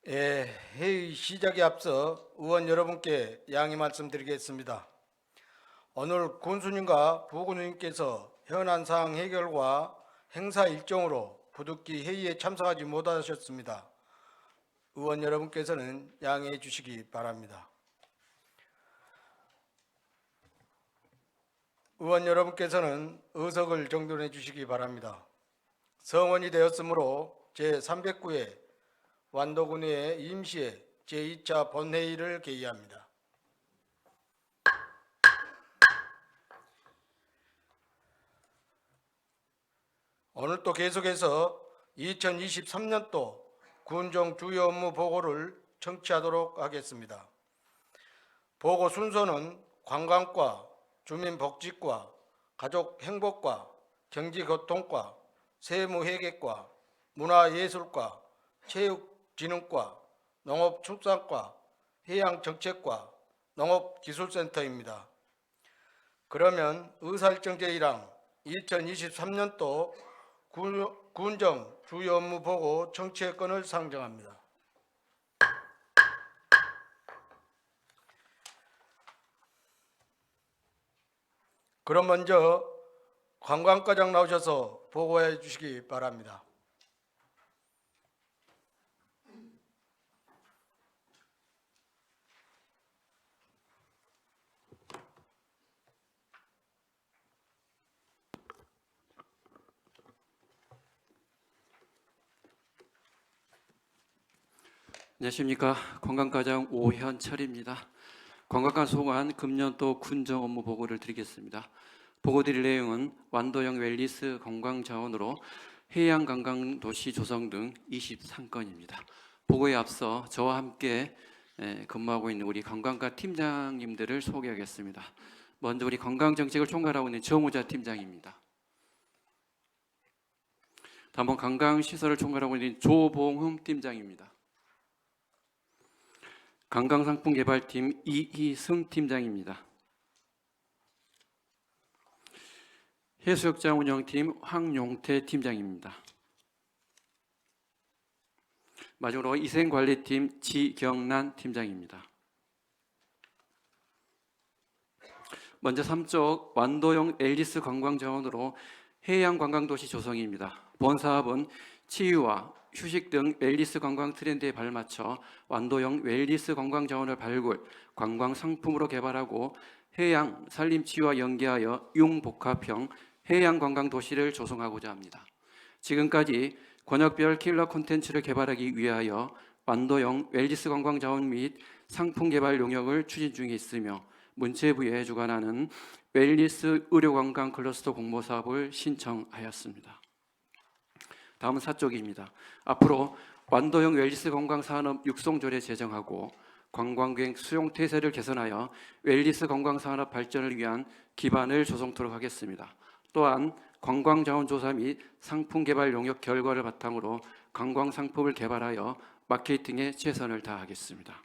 회의 시작에 앞서 의원 여러분께 양해 말씀드리겠습니다. 오늘 군수님과 부군수님께서 현안 사항 해결과 행사 일정으로 부득이 회의에 참석하지 못하셨습니다. 의원 여러분께서는 양해해 주시기 바랍니다. 의원 여러분께서는 의석을 정돈해 주시기 바랍니다. 성원이 되었으므로 제309회 완도군의 임시회 제2차 본회의를 개의합니다. 오늘 또 계속해서 2023년도 군정 주요 업무 보고를 청취하도록 하겠습니다. 보고 순서는 관광과, 주민복지과, 가족행복과, 경기교통과, 세무회계과, 문화예술과, 체육진흥과, 농업축산과, 해양정책과, 농업기술센터입니다. 그러면 의사일정 제1항 2023년도 군정 주요 업무 보고 청취건을 상정합니다. 그럼 먼저 관광과장 나오셔서 보고해 주시기 바랍니다. 안녕하십니까. 관광과장 오현철입니다. 관광과 소관 금년도 군정 업무 보고를 드리겠습니다. 보고 드릴 내용은 완도형 웰니스 관광자원으로 해양관광도시 조성 등 23건입니다. 보고에 앞서 저와 함께 근무하고 있는 우리 관광과 팀장님들을 소개하겠습니다. 먼저 우리 관광정책을 총괄하고 있는 정우자 팀장입니다. 다음은 관광시설을 총괄하고 있는 조봉흠 팀장입니다. 관광상품개발팀 이희승 팀장입니다. 해수욕장 운영팀 황용태 팀장입니다. 마지막으로 위생관리팀 지경란 팀장입니다. 먼저 3쪽 완도형 앨리스 관광자원으로 해양관광도시 조성입니다. 본 사업은 치유와 휴식 등 웰니스 관광 트렌드에 발맞춰 완도형 웰니스 관광 자원을 발굴, 관광 상품으로 개발하고 해양 산림 치유와 연계하여 융복합형 해양 관광 도시를 조성하고자 합니다. 지금까지 권역별 킬러 콘텐츠를 개발하기 위하여 완도형 웰니스 관광 자원 및 상품 개발 용역을 추진 중에 있으며 문체부에 주관하는 웰니스 의료관광 클러스터 공모 사업을 신청하였습니다. 다음은 4쪽입니다. 앞으로 완도형 웰니스 관광산업 육성조례 제정하고 관광객 수용태세를 개선하여 웰니스 관광산업 발전을 위한 기반을 조성토록 하겠습니다. 또한 관광자원조사 및 상품개발 용역 결과를 바탕으로 관광상품을 개발하여 마케팅에 최선을 다하겠습니다.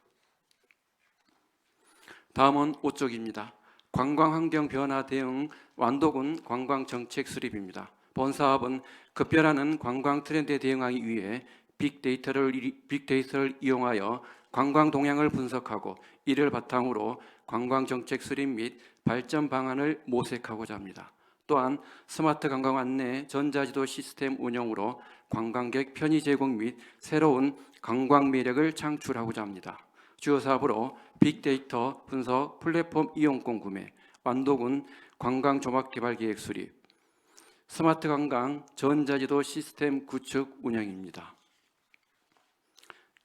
다음은 5쪽입니다. 관광환경 변화 대응 완도군 관광정책 수립입니다. 본 사업은 급변하는 관광 트렌드에 대응하기 위해 빅데이터를 이용하여 관광 동향을 분석하고 이를 바탕으로 관광 정책 수립 및 발전 방안을 모색하고자 합니다. 또한 스마트 관광 안내 전자지도 시스템 운영으로 관광객 편의 제공 및 새로운 관광 매력을 창출하고자 합니다. 주요 사업으로 빅데이터 분석 플랫폼 이용권 구매, 완도군 관광 조막 개발 계획 수립, 스마트 관광 전자지도 시스템 구축 운영입니다.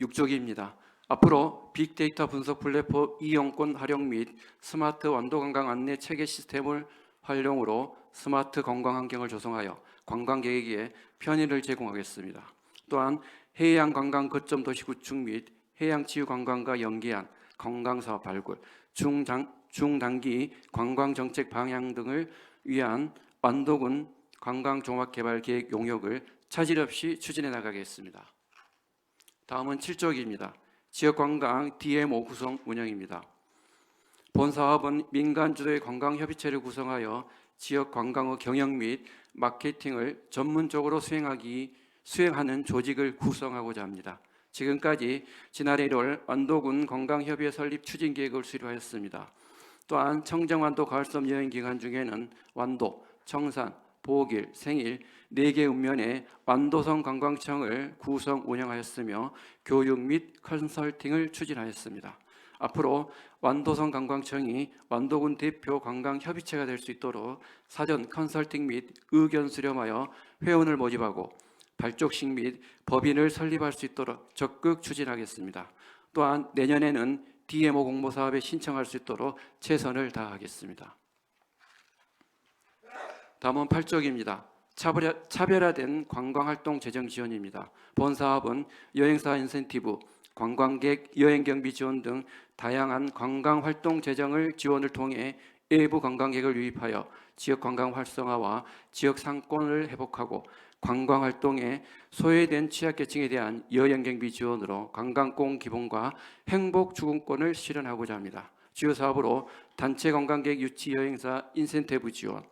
6쪽입니다. 앞으로 빅데이터 분석 플랫폼 이용권 활용 및 스마트 완도 관광 안내 체계 시스템을 활용으로 스마트 관광 환경을 조성하여 관광객에게 편의를 제공하겠습니다. 또한 해양 관광 거점 도시 구축 및 해양 치유 관광과 연계한 관광 사업 발굴, 중단기 관광 정책 방향 등을 위한 완도군 관광 종합 개발 계획 용역을 차질 없이 추진해 나가겠습니다. 다음은 7쪽입니다. 지역관광 DMO 구성 운영입니다. 본 사업은 민간 주도의 관광협의체를 구성하여 지역 관광의 경영 및 마케팅을 전문적으로 수행하는 조직을 구성하고자 합니다. 지금까지 지난해 1월 완도군 관광협의회 설립 추진 계획을 수립하였습니다. 또한 청정완도 가을섬 여행 기간 중에는 완도, 청산, 보길, 생일 4개 읍면에 완도성 관광청을 구성 운영하였으며 교육 및 컨설팅을 추진하였습니다. 앞으로 완도성 관광청이 완도군 대표 관광협의체가 될 수 있도록 사전 컨설팅 및 의견 수렴하여 회원을 모집하고 발족식 및 법인을 설립할 수 있도록 적극 추진하겠습니다. 또한 내년에는 DMO 공모 사업에 신청할 수 있도록 최선을 다하겠습니다. 다음은 8쪽입니다. 차별화된 관광활동 재정 지원입니다. 본 사업은 여행사 인센티브, 관광객 여행 경비 지원 등 다양한 관광활동 재정을 지원을 통해 외부 관광객을 유입하여 지역 관광 활성화와 지역 상권을 회복하고 관광활동에 소외된 취약계층에 대한 여행 경비 지원으로 관광권 기본과 행복 주공권을 실현하고자 합니다. 주요 사업으로 단체 관광객 유치 여행사 인센티브 지원,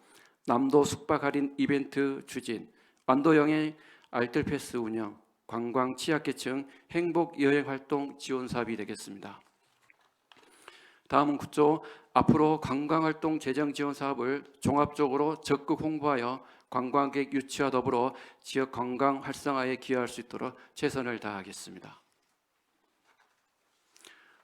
남도 숙박 할인 이벤트 추진, 완도여행 알뜰패스 운영, 관광 취약계층 행복 여행 활동 지원 사업이 되겠습니다. 다음은 9조 앞으로 관광활동 재정 지원 사업을 종합적으로 적극 홍보하여 관광객 유치와 더불어 지역 관광 활성화에 기여할 수 있도록 최선을 다하겠습니다.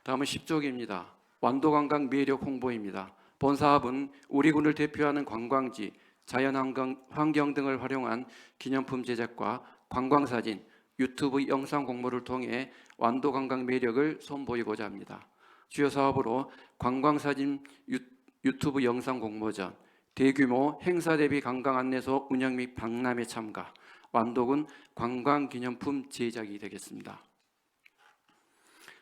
다음은 10쪽입니다. 완도관광 매력 홍보입니다. 본 사업은 우리 군을 대표하는 관광지, 자연환경 등을 활용한 기념품 제작과 관광사진, 유튜브 영상 공모를 통해 완도관광 매력을 선보이고자 합니다. 주요 사업으로 관광사진 유튜브 영상 공모전, 대규모 행사 대비 관광 안내소 운영 및 박람회 참가, 완도군 관광기념품 제작이 되겠습니다.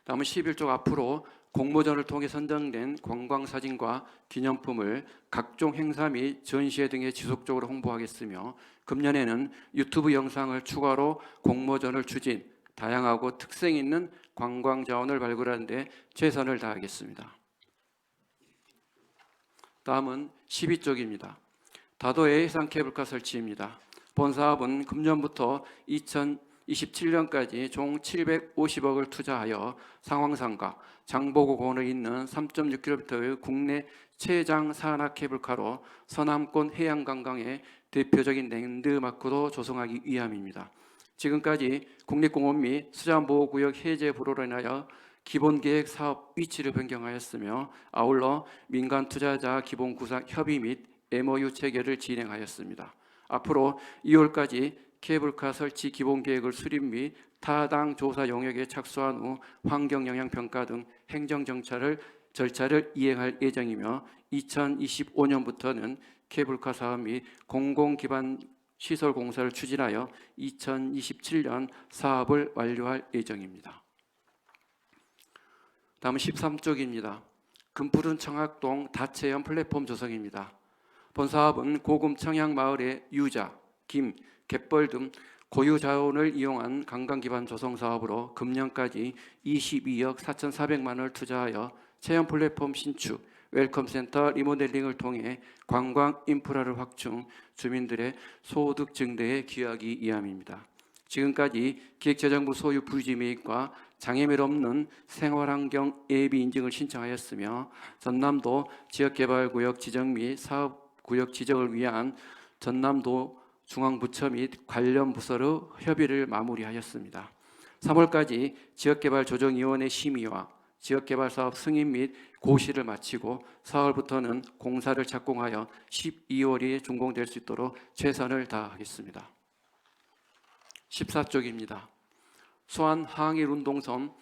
다음은 11쪽 앞으로 공모전을 통해 선정된 관광사진과 기념품을 각종 행사 및 전시회 등에 지속적으로 홍보하겠으며 금년에는 유튜브 영상을 추가로 공모전을 추진, 다양하고 특색 있는 관광 자원을 발굴하는 데 최선을 다하겠습니다. 다음은 12쪽입니다. 다도해 해상 케이블카 설치입니다. 본 사업은 금년부터 2027년까지 총 750억을 투자하여 상황산과 장보고 공원에 있는 3.6km의 국내 최장 산악 케이블카로 서남권 해양관광의 대표적인 랜드마크로 조성하기 위함입니다. 지금까지 국립공원 및 수자보호구역 해제 불허로 인하여 기본계획 사업 위치를 변경하였으며 아울러 민간 투자자 기본 구상 협의 및 MOU 체결을 진행하였습니다. 앞으로 2월까지 케이블카 설치 기본계획을 수립 및 타당 조사 영역에 착수한 후 환경영향평가 등 절차를 이행할 예정이며 2025년부터는 케이블카 사업 및 공공기반 시설 공사를 추진하여 2027년 사업을 완료할 예정입니다. 다음은 13쪽입니다. 금푸른 청학동 다체험 플랫폼 조성입니다. 본 사업은 고금 청양마을의 유자, 김, 갯벌 등 고유 자원을 이용한 관광 기반 조성 사업으로 금년까지 22억 4,400만 원을 투자하여 체험 플랫폼 신축, 웰컴센터 리모델링을 통해 관광 인프라를 확충, 주민들의 소득 증대에 기여하기 위함입니다. 지금까지 기획재정부 소유 부지 매입과 장애물 없는 생활환경 예비 인증을 신청하였으며 전남도 지역개발구역 지정 및 사업구역 지정을 위한 전남도 중앙부처 및 관련 부서의 협의를 마무리하였습니다. 3월까지 지역개발조정위원회 심의와 지역개발사업 승인 및 고시를 마치고 4월부터는 공사를 착공하여 12월에 준공될 수 있도록 최선을 다하겠습니다. 14쪽입니다. 수안 항일운동섬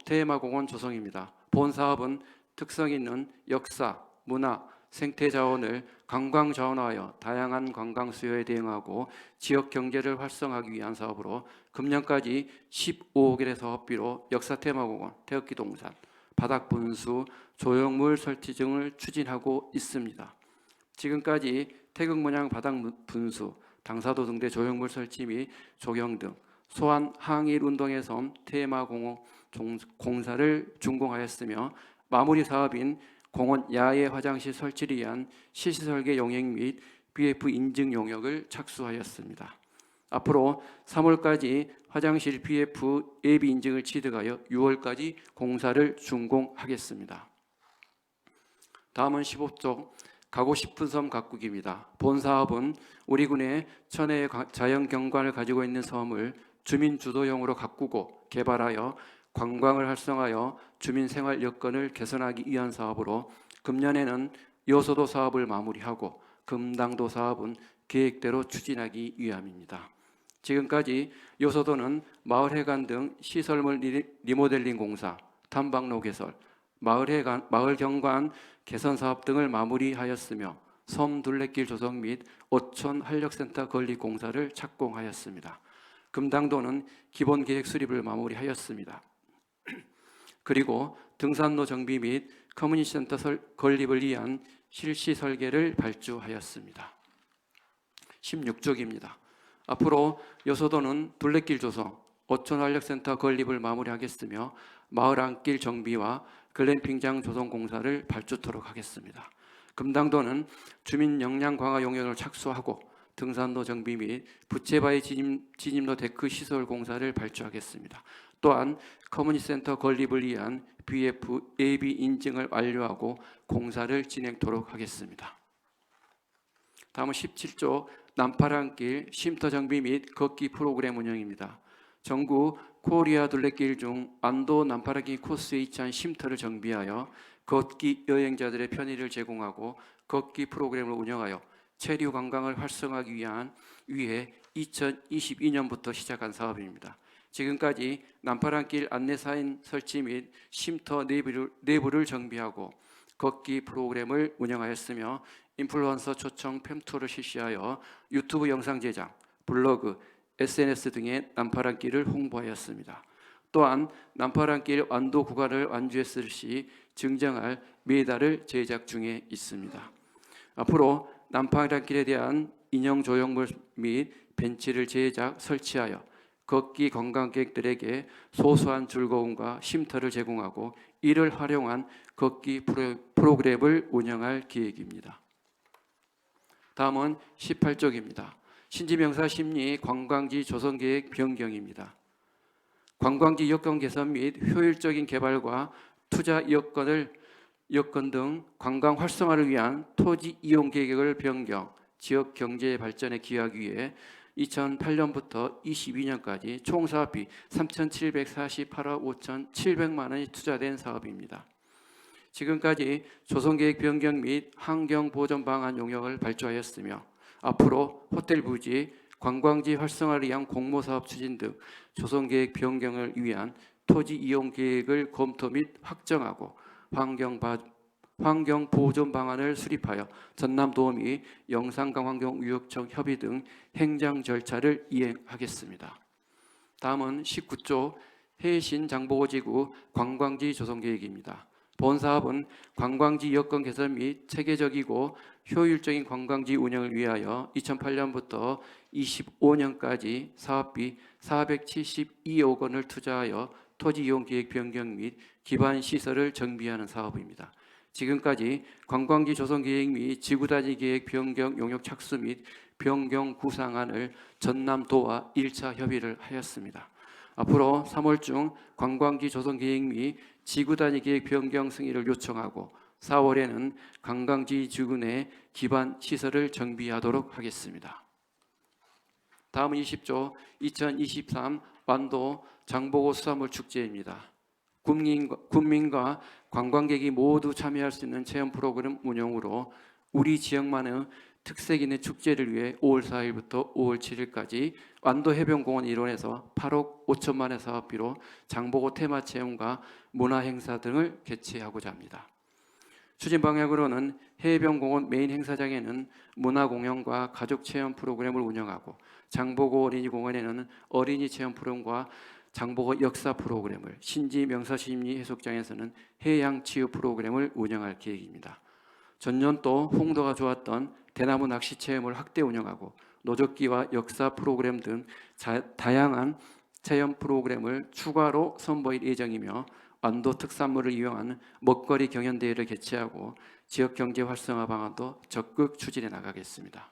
테마공원 조성입니다. 본 사업은 특성 있는 역사, 문화, 생태 자원을 관광 자원화하여 다양한 관광 수요에 대응하고 지역 경제를 활성화하기 위한 사업으로 금년까지 15억원의 사업비로 역사 테마공원, 태극기 동산, 바닥 분수, 조형물 설치 등을 추진하고 있습니다. 지금까지 태극 문양 바닥 분수, 당사도 등대 조형물 설치 및 조경 등 소안 항일 운동의 섬 테마공원 공사를 준공하였으며 마무리 사업인 공원 야외 화장실 설치를 위한 실시설계 용역 및 BF 인증 용역을 착수하였습니다. 앞으로 3월까지 화장실 BF 예비 인증을 취득하여 6월까지 공사를 준공하겠습니다. 다음은 15쪽 가고 싶은 섬 가꾸기입니다. 본 사업은 우리 군의 천혜의 자연 경관을 가지고 있는 섬을 주민 주도형으로 가꾸고 개발하여 관광을 활성화하여 주민 생활 여건을 개선하기 위한 사업으로 금년에는 여소도 사업을 마무리하고 금당도 사업은 계획대로 추진하기 위함입니다. 지금까지 여소도는 마을 해관 등 시설물 리모델링 공사, 탐방로 개설, 마을 경관 개선 사업 등을 마무리하였으며 섬 둘레길 조성 및 어촌 활력센터 건립 공사를 착공하였습니다. 금당도는 기본 계획 수립을 마무리하였습니다. 그리고 등산로 정비 및 커뮤니티 센터 건립을 위한 실시 설계를 발주하였습니다. 16쪽입니다. 앞으로 여소도는 둘레길 조성, 어촌 활력센터 건립을 마무리하겠으며 마을 안길 정비와 글램핑장 조성 공사를 발주토록 하겠습니다. 금당도는 주민 역량 강화 용역을 착수하고 등산로 정비 및 부채바위 진입로 데크 시설 공사를 발주하겠습니다. 또한 커뮤니티 센터 건립을 위한 BF 예비 인증을 완료하고 공사를 진행토록 하겠습니다. 다음은 17조 남파랑길 쉼터 정비 및 걷기 프로그램 운영입니다. 전국 코리아 둘레길 중 안도 남파랑길 코스에 위치한 쉼터를 정비하여 걷기 여행자들의 편의를 제공하고 걷기 프로그램을 운영하여 체류 관광을 활성화하기 위해 2022년부터 시작한 사업입니다. 지금까지 남파랑길 안내사인 설치 및 쉼터 내부를 정비하고 걷기 프로그램을 운영하였으며 인플루언서 초청 팸투어를 실시하여 유튜브 영상 제작, 블로그, SNS 등의 남파랑길을 홍보하였습니다. 또한 남파랑길 완도 구간을 완주했을 시 증정할 메달을 제작 중에 있습니다. 앞으로 남파랑길에 대한 인형 조형물 및 벤치를 제작, 설치하여 걷기 관광객들에게 소소한 즐거움과 쉼터를 제공하고 이를 활용한 걷기 프로그램을 운영할 계획입니다. 다음은 18쪽입니다. 신지명사 심리 관광지 조성계획 변경입니다. 관광지 여건 개선 및 효율적인 개발과 투자 여건 등 관광 활성화를 위한 토지 이용 계획을 변경, 지역 경제 발전에 기여하기 위해 2008년부터 22년까지 총 사업비 3,748억 5,700만 원이 투자된 사업입니다. 지금까지 조성계획 변경 및 환경보전 방안 용역을 발주하였으며 앞으로 호텔 부지, 관광지 활성화를 위한 공모사업 추진 등 조성계획 변경을 위한 토지 이용 계획을 검토 및 확정하고 환경보존 방안을 수립하여 전남도음이 영산강환경유역청 협의 등 행정 절차를 이행하겠습니다. 다음은 19조 해신 장보고지구 관광지 조성계획입니다. 본 사업은 관광지 여건 개선 및 체계적이고 효율적인 관광지 운영을 위하여 2008년부터 25년까지 사업비 472억 원을 투자하여 토지 이용 계획 변경 및 기반 시설을 정비하는 사업입니다. 지금까지 관광지 조성 계획 및 지구 단위 계획 변경 용역 착수 및 변경 구상안을 전남도와 1차 협의를 하였습니다. 앞으로 3월 중 관광지 조성 계획 및 지구 단위 계획 변경 승인을 요청하고 4월에는 관광지 주구 내 기반 시설을 정비하도록 하겠습니다. 다음은 20조 2023 완도 장보고 수산물 축제입니다. 군민과 관광객이 모두 참여할 수 있는 체험 프로그램 운영으로 우리 지역만의 특색 있는 축제를 위해 5월 4일부터 5월 7일까지 완도 해변공원 일원에서 8억 5천만 원의 사업비로 장보고 테마 체험과 문화 행사 등을 개최하고자 합니다. 추진 방향으로는 해변공원 메인 행사장에는 문화 공연과 가족 체험 프로그램을 운영하고 장보고 어린이공원에는 어린이 체험 프로그램과 장보고 역사 프로그램을, 신지 명사심리 해수욕장에서는 해양 치유 프로그램을 운영할 계획입니다. 전년도 홍도가 좋았던 대나무 낚시 체험을 확대 운영하고 노적기와 역사 프로그램 등 다양한 체험 프로그램을 추가로 선보일 예정이며 완도 특산물을 이용한 먹거리 경연대회를 개최하고 지역경제 활성화 방안도 적극 추진해 나가겠습니다.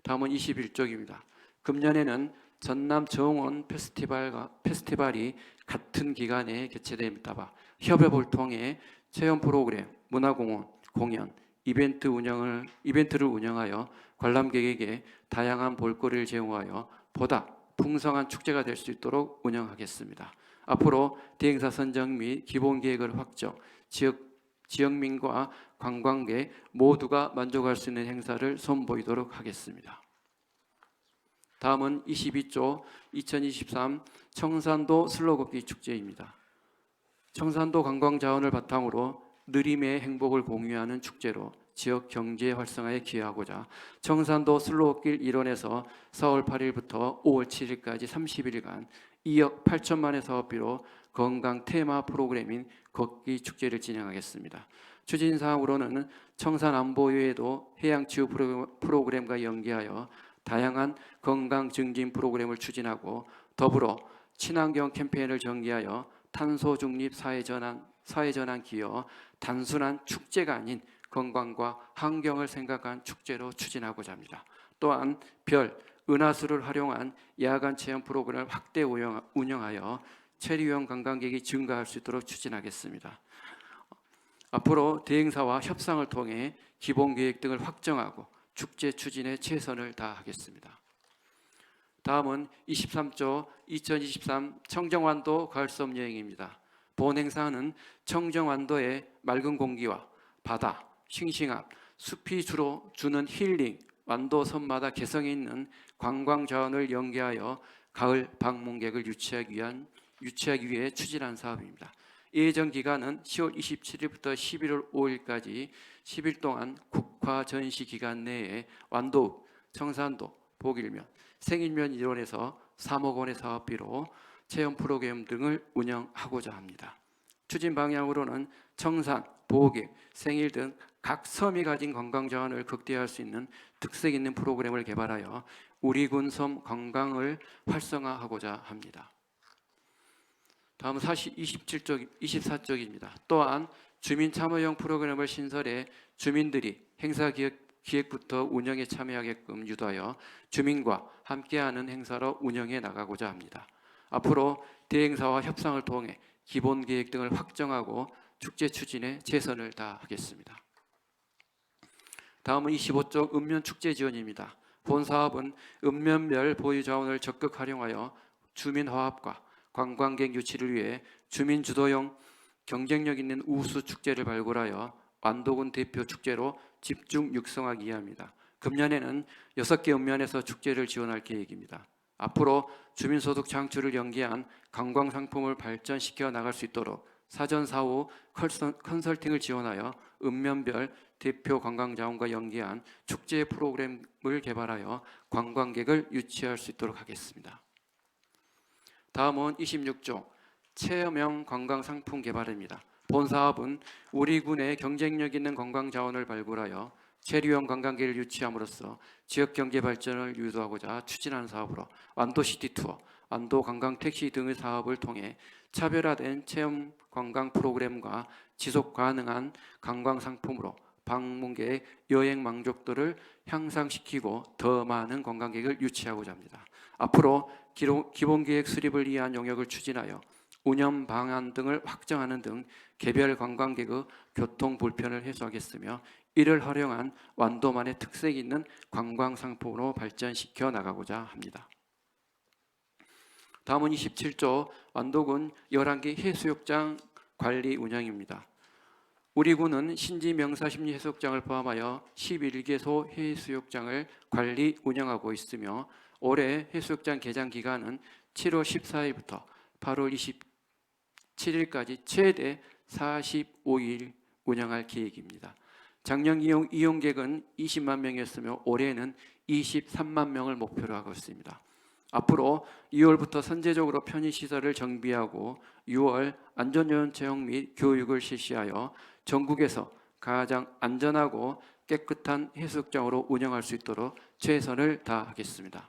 다음은 21쪽입니다. 금년에는 전남 정원 페스티벌이 같은 기간에 개최됨에 따라 협업을 통해 체험 프로그램, 문화공원, 공연, 이벤트를 운영하여 관람객에게 다양한 볼거리를 제공하여 보다 풍성한 축제가 될 수 있도록 운영하겠습니다. 앞으로 대행사 선정 및 기본 계획을 확정, 지역민과 관광객 모두가 만족할 수 있는 행사를 선보이도록 하겠습니다. 다음은 22조 2023 청산도 슬로걷기 축제입니다. 청산도 관광 자원을 바탕으로 느림의 행복을 공유하는 축제로 지역 경제 활성화에 기여하고자 청산도 슬로걷길 일원에서 4월 8일부터 5월 7일까지 30일간 2억 8천만의 사업비로 건강 테마 프로그램인 걷기 축제를 진행하겠습니다. 추진 사항으로는 청산 안보 외에도 해양 치유 프로그램과 연계하여 다양한 건강 증진 프로그램을 추진하고 더불어 친환경 캠페인을 전개하여 탄소 중립 사회전환 기여 단순한 축제가 아닌 건강과 환경을 생각한 축제로 추진하고자 합니다. 또한 별, 은하수를 활용한 야간 체험 프로그램을 확대 운영하여 체류형 관광객이 증가할 수 있도록 추진하겠습니다. 앞으로 대행사와 협상을 통해 기본 계획 등을 확정하고 축제 추진에 최선을 다하겠습니다. 다음은 23조 2023 청정완도 가을섬 여행입니다. 본 행사는 청정완도의 맑은 공기와 바다, 싱싱함, 숲이 주로 주는 힐링, 완도 섬마다 개성이 있는 관광 자원을 연계하여 가을 방문객을 유치하기 위해 추진한 사업입니다. 예정 기간은 10월 27일부터 11월 5일까지 10일 동안 국화 전시 기간 내에 완도, 청산도, 복일면, 생일면 일원에서 3억 원의 사업비로 체험 프로그램 등을 운영하고자 합니다. 추진 방향으로는 청산, 보객, 생일 등 각 섬이 가진 관광 자원을 극대화할 수 있는 특색 있는 프로그램을 개발하여 우리 군 섬 관광을 활성화하고자 합니다. 다음은 24쪽입니다. 또한 주민 참여형 프로그램을 신설해 주민들이 행사 기획부터 운영에 참여하게끔 유도하여 주민과 함께하는 행사로 운영해 나가고자 합니다. 앞으로 대행사와 협상을 통해 기본 계획 등을 확정하고 축제 추진에 최선을 다하겠습니다. 다음은 25쪽 읍면 축제 지원입니다. 본 사업은 읍면별 보유 자원을 적극 활용하여 주민 화합과 관광객 유치를 위해 주민 주도형 경쟁력 있는 우수 축제를 발굴하여 완도군 대표 축제로 집중 육성하기 위함입니다. 금년에는 6개 읍면에서 축제를 지원할 계획입니다. 앞으로 주민소득 창출을 연계한 관광 상품을 발전시켜 나갈 수 있도록 사전 사후 컨설팅을 지원하여 읍면별 대표 관광자원과 연계한 축제 프로그램을 개발하여 관광객을 유치할 수 있도록 하겠습니다. 다음은 26조 체험형 관광 상품 개발입니다. 본 사업은 우리 군의 경쟁력 있는 관광 자원을 발굴하여 체류형 관광객을 유치함으로써 지역 경제 발전을 유도하고자 추진하는 사업으로 완도 시티 투어, 완도 관광 택시 등의 사업을 통해 차별화된 체험 관광 프로그램과 지속 가능한 관광 상품으로 방문객의 여행 만족도를 향상시키고 더 많은 관광객을 유치하고자 합니다. 앞으로 기본 계획 수립을 위한 용역을 추진하여 운영 방안 등을 확정하는 등 개별 관광객의 교통 불편을 해소하겠으며 이를 활용한 완도만의 특색 있는 관광 상품으로 발전시켜 나가고자 합니다. 다음은 27조 완도군 11개 해수욕장 관리 운영입니다. 우리 군은 신지 명사심리 해수욕장을 포함하여 11개소 해수욕장을 관리 운영하고 있으며 올해 해수욕장 개장 기간은 7월 14일부터 8월 27일까지 최대 45일 운영할 계획입니다. 작년 이용객은 20만 명이었으며 올해는 23만 명을 목표로 하고 있습니다. 앞으로 2월부터 선제적으로 편의시설을 정비하고 6월 안전요원 채용 및 교육을 실시하여 전국에서 가장 안전하고 깨끗한 해수욕장으로 운영할 수 있도록 최선을 다하겠습니다.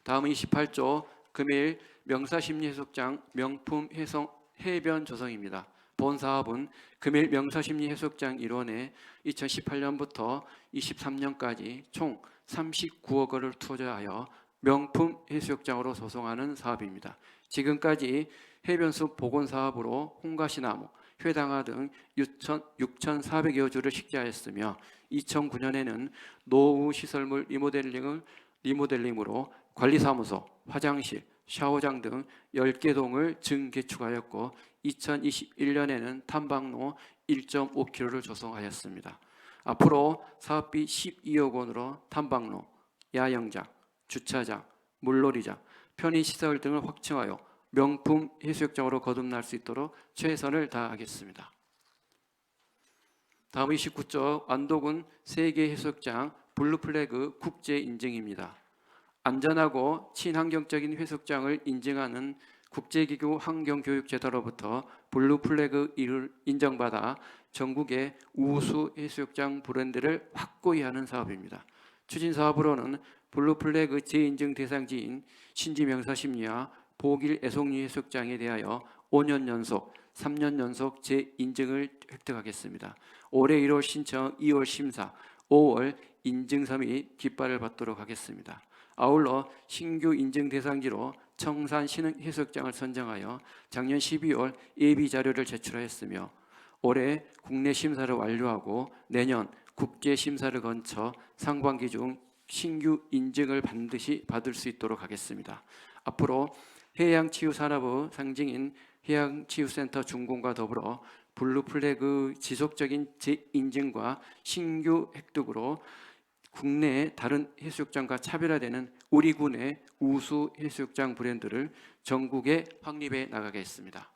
다음은 28조 금일 명사심리해수욕장 명품 해변 조성입니다. 본 사업은 금일 명사심리해수욕장 일원에 2018년부터 23년까지 총 39억 원을 투자하여 명품 해수욕장으로 조성하는 사업입니다. 지금까지 해변숲 복원 사업으로 홍가시나무, 회당화 등 6,400여 주를 식재하였으며 2009년에는 노후 시설물 리모델링으로 관리사무소, 화장실, 샤워장 등 10개 동을 증개축하였고 2021년에는 탐방로 1.5km를 조성하였습니다. 앞으로 사업비 12억 원으로 탐방로, 야영장, 주차장, 물놀이장, 편의시설 등을 확충하여 명품 해수욕장으로 거듭날 수 있도록 최선을 다하겠습니다. 다음 29쪽 완도군 세계 해수욕장 블루플래그 국제 인증입니다. 안전하고 친환경적인 해수욕장을 인증하는 국제기구 환경교육재단으로부터 블루플래그를 인정받아 전국의 우수 해수욕장 브랜드를 확고히 하는 사업입니다. 추진 사업으로는 블루플래그 재인증 대상지인 신지명사심리와 보길 애송리 해수욕장에 대하여 5년 연속, 3년 연속 재인증을 획득하겠습니다. 올해 1월 신청, 2월 심사, 5월 인증서 및 깃발을 받도록 하겠습니다. 아울러 신규 인증 대상지로 청산 신흥해수욕장을 선정하여 작년 12월 예비 자료를 제출하였으며 올해 국내 심사를 완료하고 내년 국제 심사를 거쳐 상반기 중 신규 인증을 반드시 받을 수 있도록 하겠습니다. 앞으로 해양치유산업의 상징인 해양치유센터 준공과 더불어 블루플래그 지속적인 재인증과 신규 획득으로 국내 다른 해수욕장과 차별화되는 우리 군의 우수 해수욕장 브랜드를 전국에 확립해 나가겠습니다.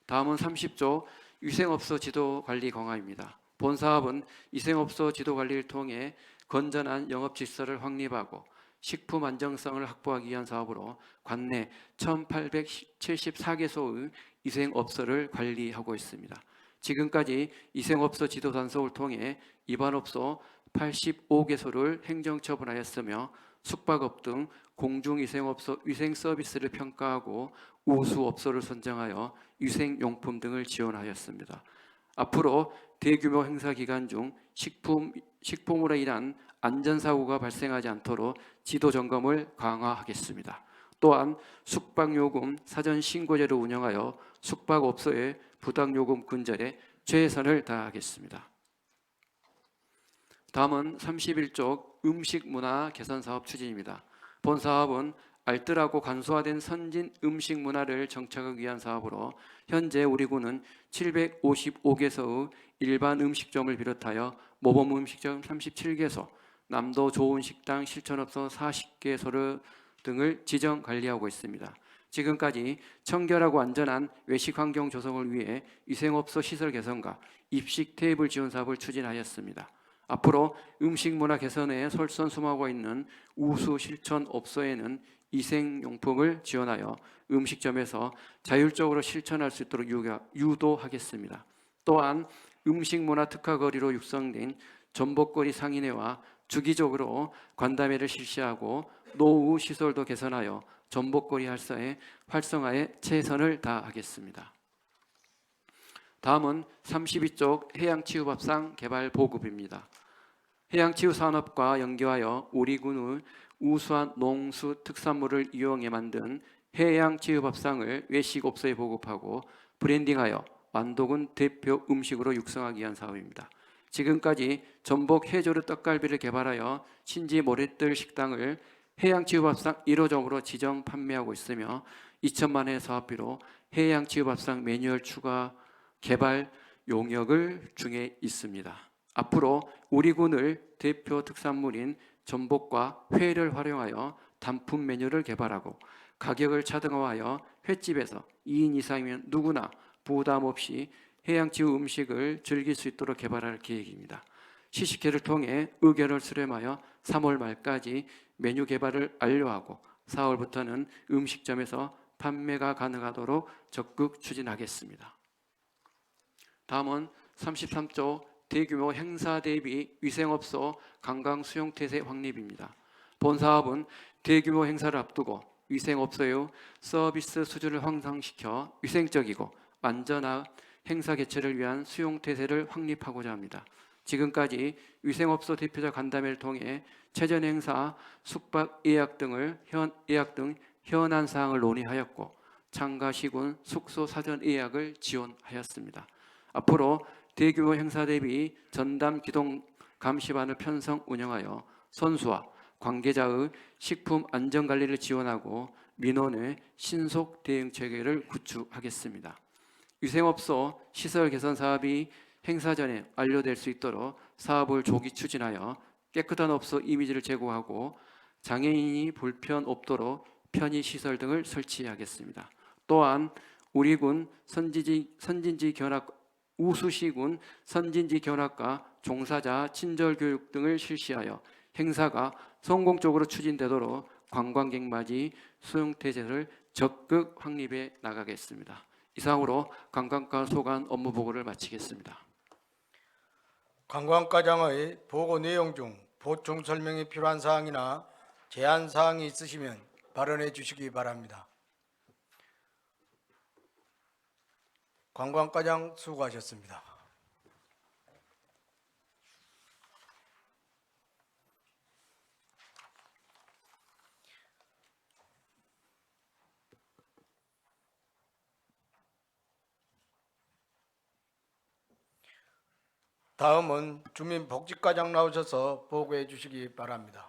다음은 30조 위생업소 지도관리 강화입니다. 본 사업은 위생업소 지도관리를 통해 건전한 영업질서를 확립하고 식품 안정성을 확보하기 위한 사업으로 관내 1,874개소의 위생업소를 관리하고 있습니다. 지금까지 위생업소 지도 단속을 통해 위반업소 85개소를 행정처분하였으며 숙박업 등 공중위생업소 위생서비스를 평가하고 우수업소를 선정하여 위생용품 등을 지원하였습니다. 앞으로 대규모 행사 기간 중 식품으로 인한 안전사고가 발생하지 않도록 지도 점검을 강화하겠습니다. 또한 숙박요금 사전신고제를 운영하여 숙박업소의 부당요금 근절에 최선을 다하겠습니다. 다음은 31쪽 음식문화 개선사업 추진입니다. 본 사업은 알뜰하고 간소화된 선진 음식 문화를 정착하기 위한 사업으로 현재 우리 군은 755개소의 일반 음식점을 비롯하여 모범 음식점 37개소, 남도 좋은 식당 실천업소 40개소 등을 지정 관리하고 있습니다. 지금까지 청결하고 안전한 외식 환경 조성을 위해 위생업소 시설 개선과 입식 테이블 지원 사업을 추진하였습니다. 앞으로 음식 문화 개선에 솔선수범하고 있는 우수 실천업소에는 위생용품을 지원하여 음식점에서 자율적으로 실천할 수 있도록 유도하겠습니다. 또한 음식문화 특화거리로 육성된 전복거리 상인회와 주기적으로 관담회를 실시하고 노후 시설도 개선하여 전복거리 활성화에 최선을 다하겠습니다. 다음은 32쪽 해양치유밥상 개발 보급입니다. 해양치유 산업과 연계하여 우리 군의 우수한 농수 특산물을 이용해 만든 해양치유밥상을 외식업소에 보급하고 브랜딩하여 완도군 대표 음식으로 육성하기 위한 사업입니다. 지금까지 전복 해조류 떡갈비를 개발하여 신지 모래뜰 식당을 해양치유밥상 1호점으로 지정 판매하고 있으며 2천만 원의 사업비로 해양치유밥상 매뉴얼 추가 개발 용역을 중에 있습니다. 앞으로 우리 군을 대표 특산물인 전복과 회를 활용하여 단품 메뉴를 개발하고 가격을 차등화하여 횟집에서 2인 이상이면 누구나 부담 없이 해양치유 음식을 즐길 수 있도록 개발할 계획입니다. 시식회를 통해 의견을 수렴하여 3월 말까지 메뉴 개발을 완료하고 4월부터는 음식점에서 판매가 가능하도록 적극 추진하겠습니다. 다음은 33조 대규모 행사 대비 위생업소 관광수용태세 확립입니다. 본 사업은 대규모 행사를 앞두고 위생업소의 서비스 수준을 향상시켜 위생적이고 안전한 행사 개최를 위한 수용태세를 확립하고자 합니다. 지금까지 위생업소 대표자 간담회를 통해 체전 행사, 숙박 예약 등 현안 사항을 논의하였고 참가 시군 숙소 사전 예약을 지원하였습니다. 앞으로 대규모 행사 대비 전담 기동 감시반을 편성 운영하여 선수와 관계자의 식품 안전 관리를 지원하고 민원의 신속 대응 체계를 구축하겠습니다. 위생업소 시설 개선 사업이 행사 전에 완료될 수 있도록 사업을 조기 추진하여 깨끗한 업소 이미지를 제고하고 장애인이 불편 없도록 편의 시설 등을 설치하겠습니다. 또한 우리 군 선진지 견학 우수시군 선진지 견학과 종사자 친절 교육 등을 실시하여 행사가 성공적으로 추진되도록 관광객 맞이 수용태세를 적극 확립해 나가겠습니다. 이상으로 관광과 소관 업무 보고를 마치겠습니다. 관광과장의 보고 내용 중 보충 설명이 필요한 사항이나 제한 사항이 있으시면 발언해 주시기 바랍니다. 관광과장 수고하셨습니다. 다음은 주민복지과장 나오셔서 보고해 주시기 바랍니다.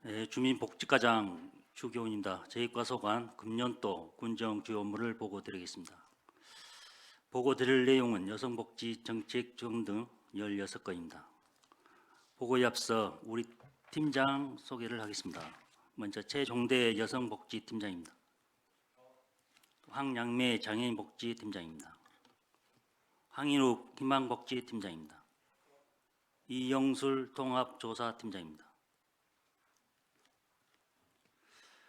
네, 주민복지과장 주교훈입니다. 제2과 소관 금년도 군정 주요 업무를 보고드리겠습니다. 보고드릴 내용은 여성복지 정책 지원 등 16건입니다. 보고에 앞서 우리 팀장 소개를 하겠습니다. 먼저 최종대 여성복지팀장입니다. 황양매 장애인복지팀장입니다. 황인욱 희망복지팀장입니다. 이영술 통합조사팀장입니다.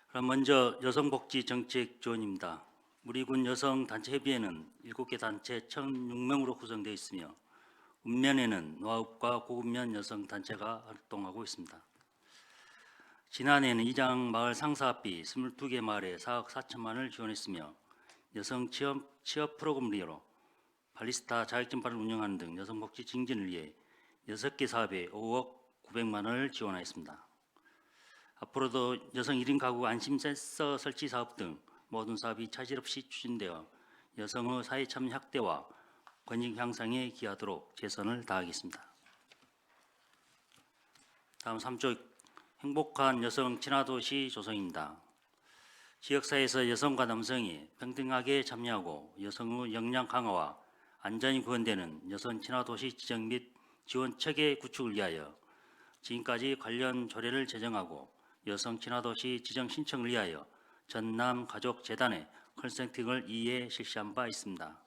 그럼 먼저 여성복지 정책 지원입니다. 우리 군 여성단체협의회는 7개 단체 1,006명으로 구성되어 있으며 읍면에는 노아읍과 고읍면 여성단체가 활동하고 있습니다. 지난해에는 이장 마을 상사합비 22개 마을에 4억 4천만 원을 지원했으며 여성 취업 프로그램으로 발리스타 자격증반을 운영하는 등 여성복지 증진을 위해 6개 사업에 5억 900만 원을 지원하였습니다. 앞으로도 여성 1인 가구 안심센서 설치 사업 등 모든 사업이 차질 없이 추진되어 여성의 사회 참여 확대와 권익 향상에 기하도록 최선을 다하겠습니다. 다음 3조 행복한 여성 친화도시 조성입니다. 지역사회에서 여성과 남성이 평등하게 참여하고 여성의 역량 강화와 안전이 구현되는 여성 친화도시 지정 및 지원 체계 구축을 위하여 지금까지 관련 조례를 제정하고 여성 친화도시 지정 신청을 위하여 전남 가족재단에 컨설팅을 이에 실시한 바 있습니다.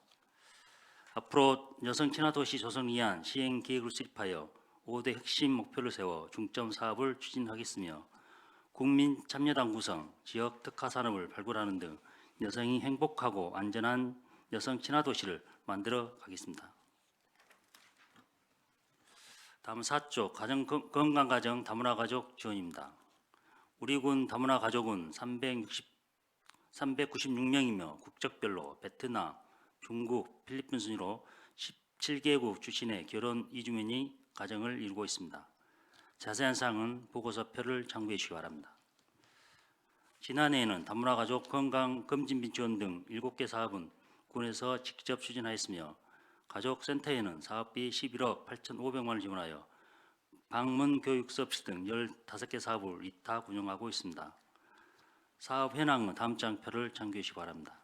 앞으로 여성 친화도시 조성을 위한 시행 계획을 수립하여 5대 핵심 목표를 세워 중점 사업을 추진하겠으며 국민 참여당 구성, 지역 특화 산업을 발굴하는 등 여성이 행복하고 안전한 여성 친화도시를 만들어 가겠습니다. 다음 4조 건강가정 다문화 가족 지원입니다. 우리 군 다문화 가족은 396명이며 국적별로 베트남, 중국, 필리핀 순으로 17개국 출신의 결혼 이주민이 가정을 이루고 있습니다. 자세한 사항은 보고서표를 참고해 주시기 바랍니다. 지난해에는 다문화 가족 건강 검진비 지원 등 7개 사업은 군에서 직접 추진하였으며 가족센터에는 사업비 11억 8,500만 원을 지원하여 방문 교육 서비스 등 15개 사업을 위탁 운영하고 있습니다. 사업 현황은 다음 장표를 참고해 주시기 바랍니다.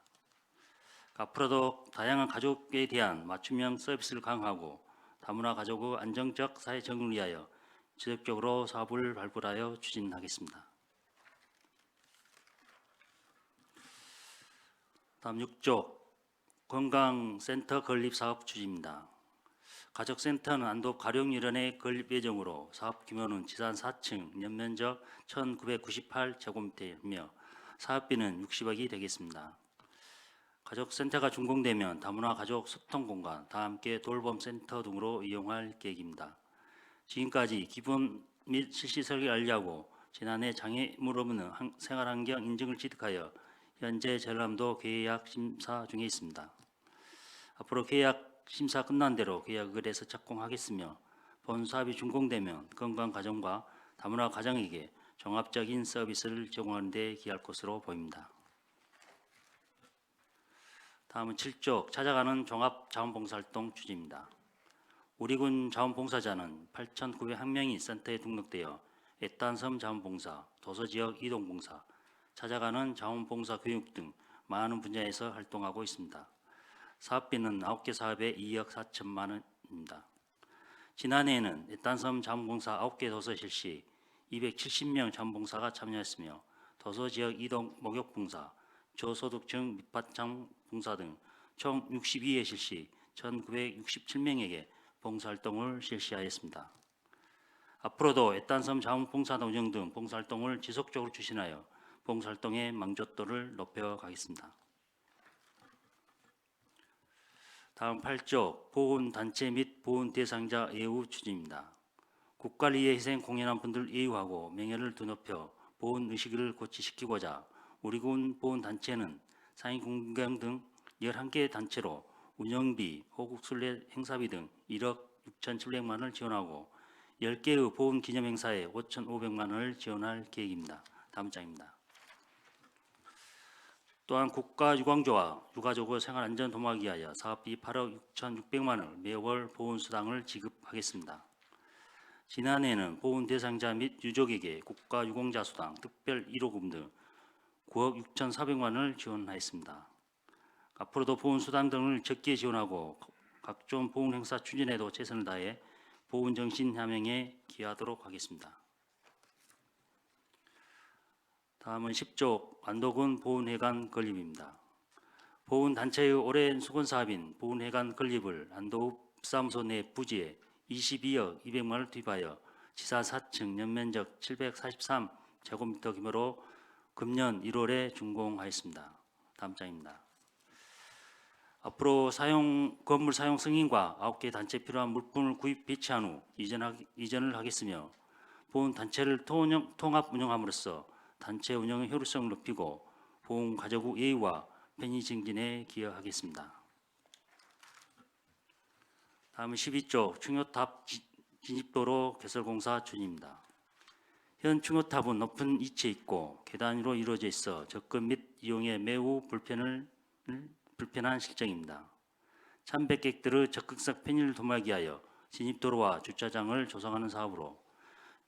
앞으로도 다양한 가족에 대한 맞춤형 서비스를 강화하고 다문화 가족의 안정적 사회 적응을 위하여 지속적으로 사업을 발굴하여 추진하겠습니다. 다음 6조 건강센터 건립 사업 추진입니다. 가족센터는 안독 가룡일원의 건립 예정으로 사업 규모는 지산 4층, 연면적 1998제곱미터이며 사업비는 60억이 되겠습니다. 가족센터가 준공되면 다문화 가족 소통 공간, 다 함께 돌봄센터 등으로 이용할 계획입니다. 지금까지 기본 및 실시 설계를 알리하고 지난해 장애물 없는 생활환경 인증을 취득하여 현재 전람도 계약 심사 중에 있습니다. 앞으로 계약 심사 끝난 대로 계약을 해서 착공하겠으며 본 사업이 준공되면 건강가정과 다문화 가정에게 종합적인 서비스를 제공하는 데 기여할 것으로 보입니다. 다음은 7쪽 찾아가는 종합자원봉사활동 추진입니다. 우리 군 자원봉사자는 8,901명이 센터에 등록되어 애딴섬 자원봉사, 도서지역 이동봉사, 찾아가는 자원봉사 교육 등 많은 분야에서 활동하고 있습니다. 사업비는 9개 사업에 2억 4천만 원입니다. 지난해에는 애딴섬 자원봉사 9개 도서 실시 270명 자원봉사가 참여했으며 도서지역 이동 목욕봉사, 저소득층 밑바탕 봉사 등 총 62회 실시 1,967명에게 봉사활동을 실시하였습니다. 앞으로도 애딴섬 자원봉사 운영 등 봉사활동을 지속적으로 추진하여 봉사활동의 만족도를 높여가겠습니다. 다음 8조 보훈단체 및 보훈대상자 예우 추진입니다. 국가를 위해 희생 공연한 분들 예우하고 명예를 드높여 보훈의식을 고취시키고자 우리 군 보훈단체는 상임군경 등 11개 단체로 운영비, 호국순례 행사비 등 1억 6,700만 원을 지원하고 10개의 보훈기념행사에 5,500만 원을 지원할 계획입니다. 다음 장입니다. 또한 국가유광조와 유가족의 생활안전 도모하기 위하여 사업비 8억 6,600만 원을 매월 보훈수당을 지급하겠습니다. 지난해에는 보훈 대상자 및 유족에게 국가유공자 수당, 특별 1호금 등 9억 6,400만 원을 지원하였습니다. 앞으로도 보훈수당 등을 적게 지원하고 각종 보훈행사 추진에도 최선을 다해 보훈정신 함양에 기여하도록 하겠습니다. 다음은 10조 완도군 보훈회관 건립입니다. 보훈단체의 오랜 수건사업인 보훈회관 건립을 안도읍사무소 내 부지에 22억 200만 원을 투입하여 지사 4층 연면적 743제곱미터 규모로 금년 1월에 준공하였습니다. 다음 장입니다. 앞으로 건물 사용 승인과 9개 단체에 필요한 물품을 구입 배치한 후 이전을 하겠으며 보훈단체를 통합 운영함으로써 단체 운영의 효율성을 높이고 보훈 가족의 예의와 편의 증진에 기여하겠습니다. 다음은 12조 충효탑 진입도로 개설공사 추진입니다. 현 충효탑은 높은 위치에 있고 계단으로 이루어져 있어 접근 및 이용에 매우 불편한 실정입니다. 참배객들의 적극적 편의를 도모하기 위하여 진입도로와 주차장을 조성하는 사업으로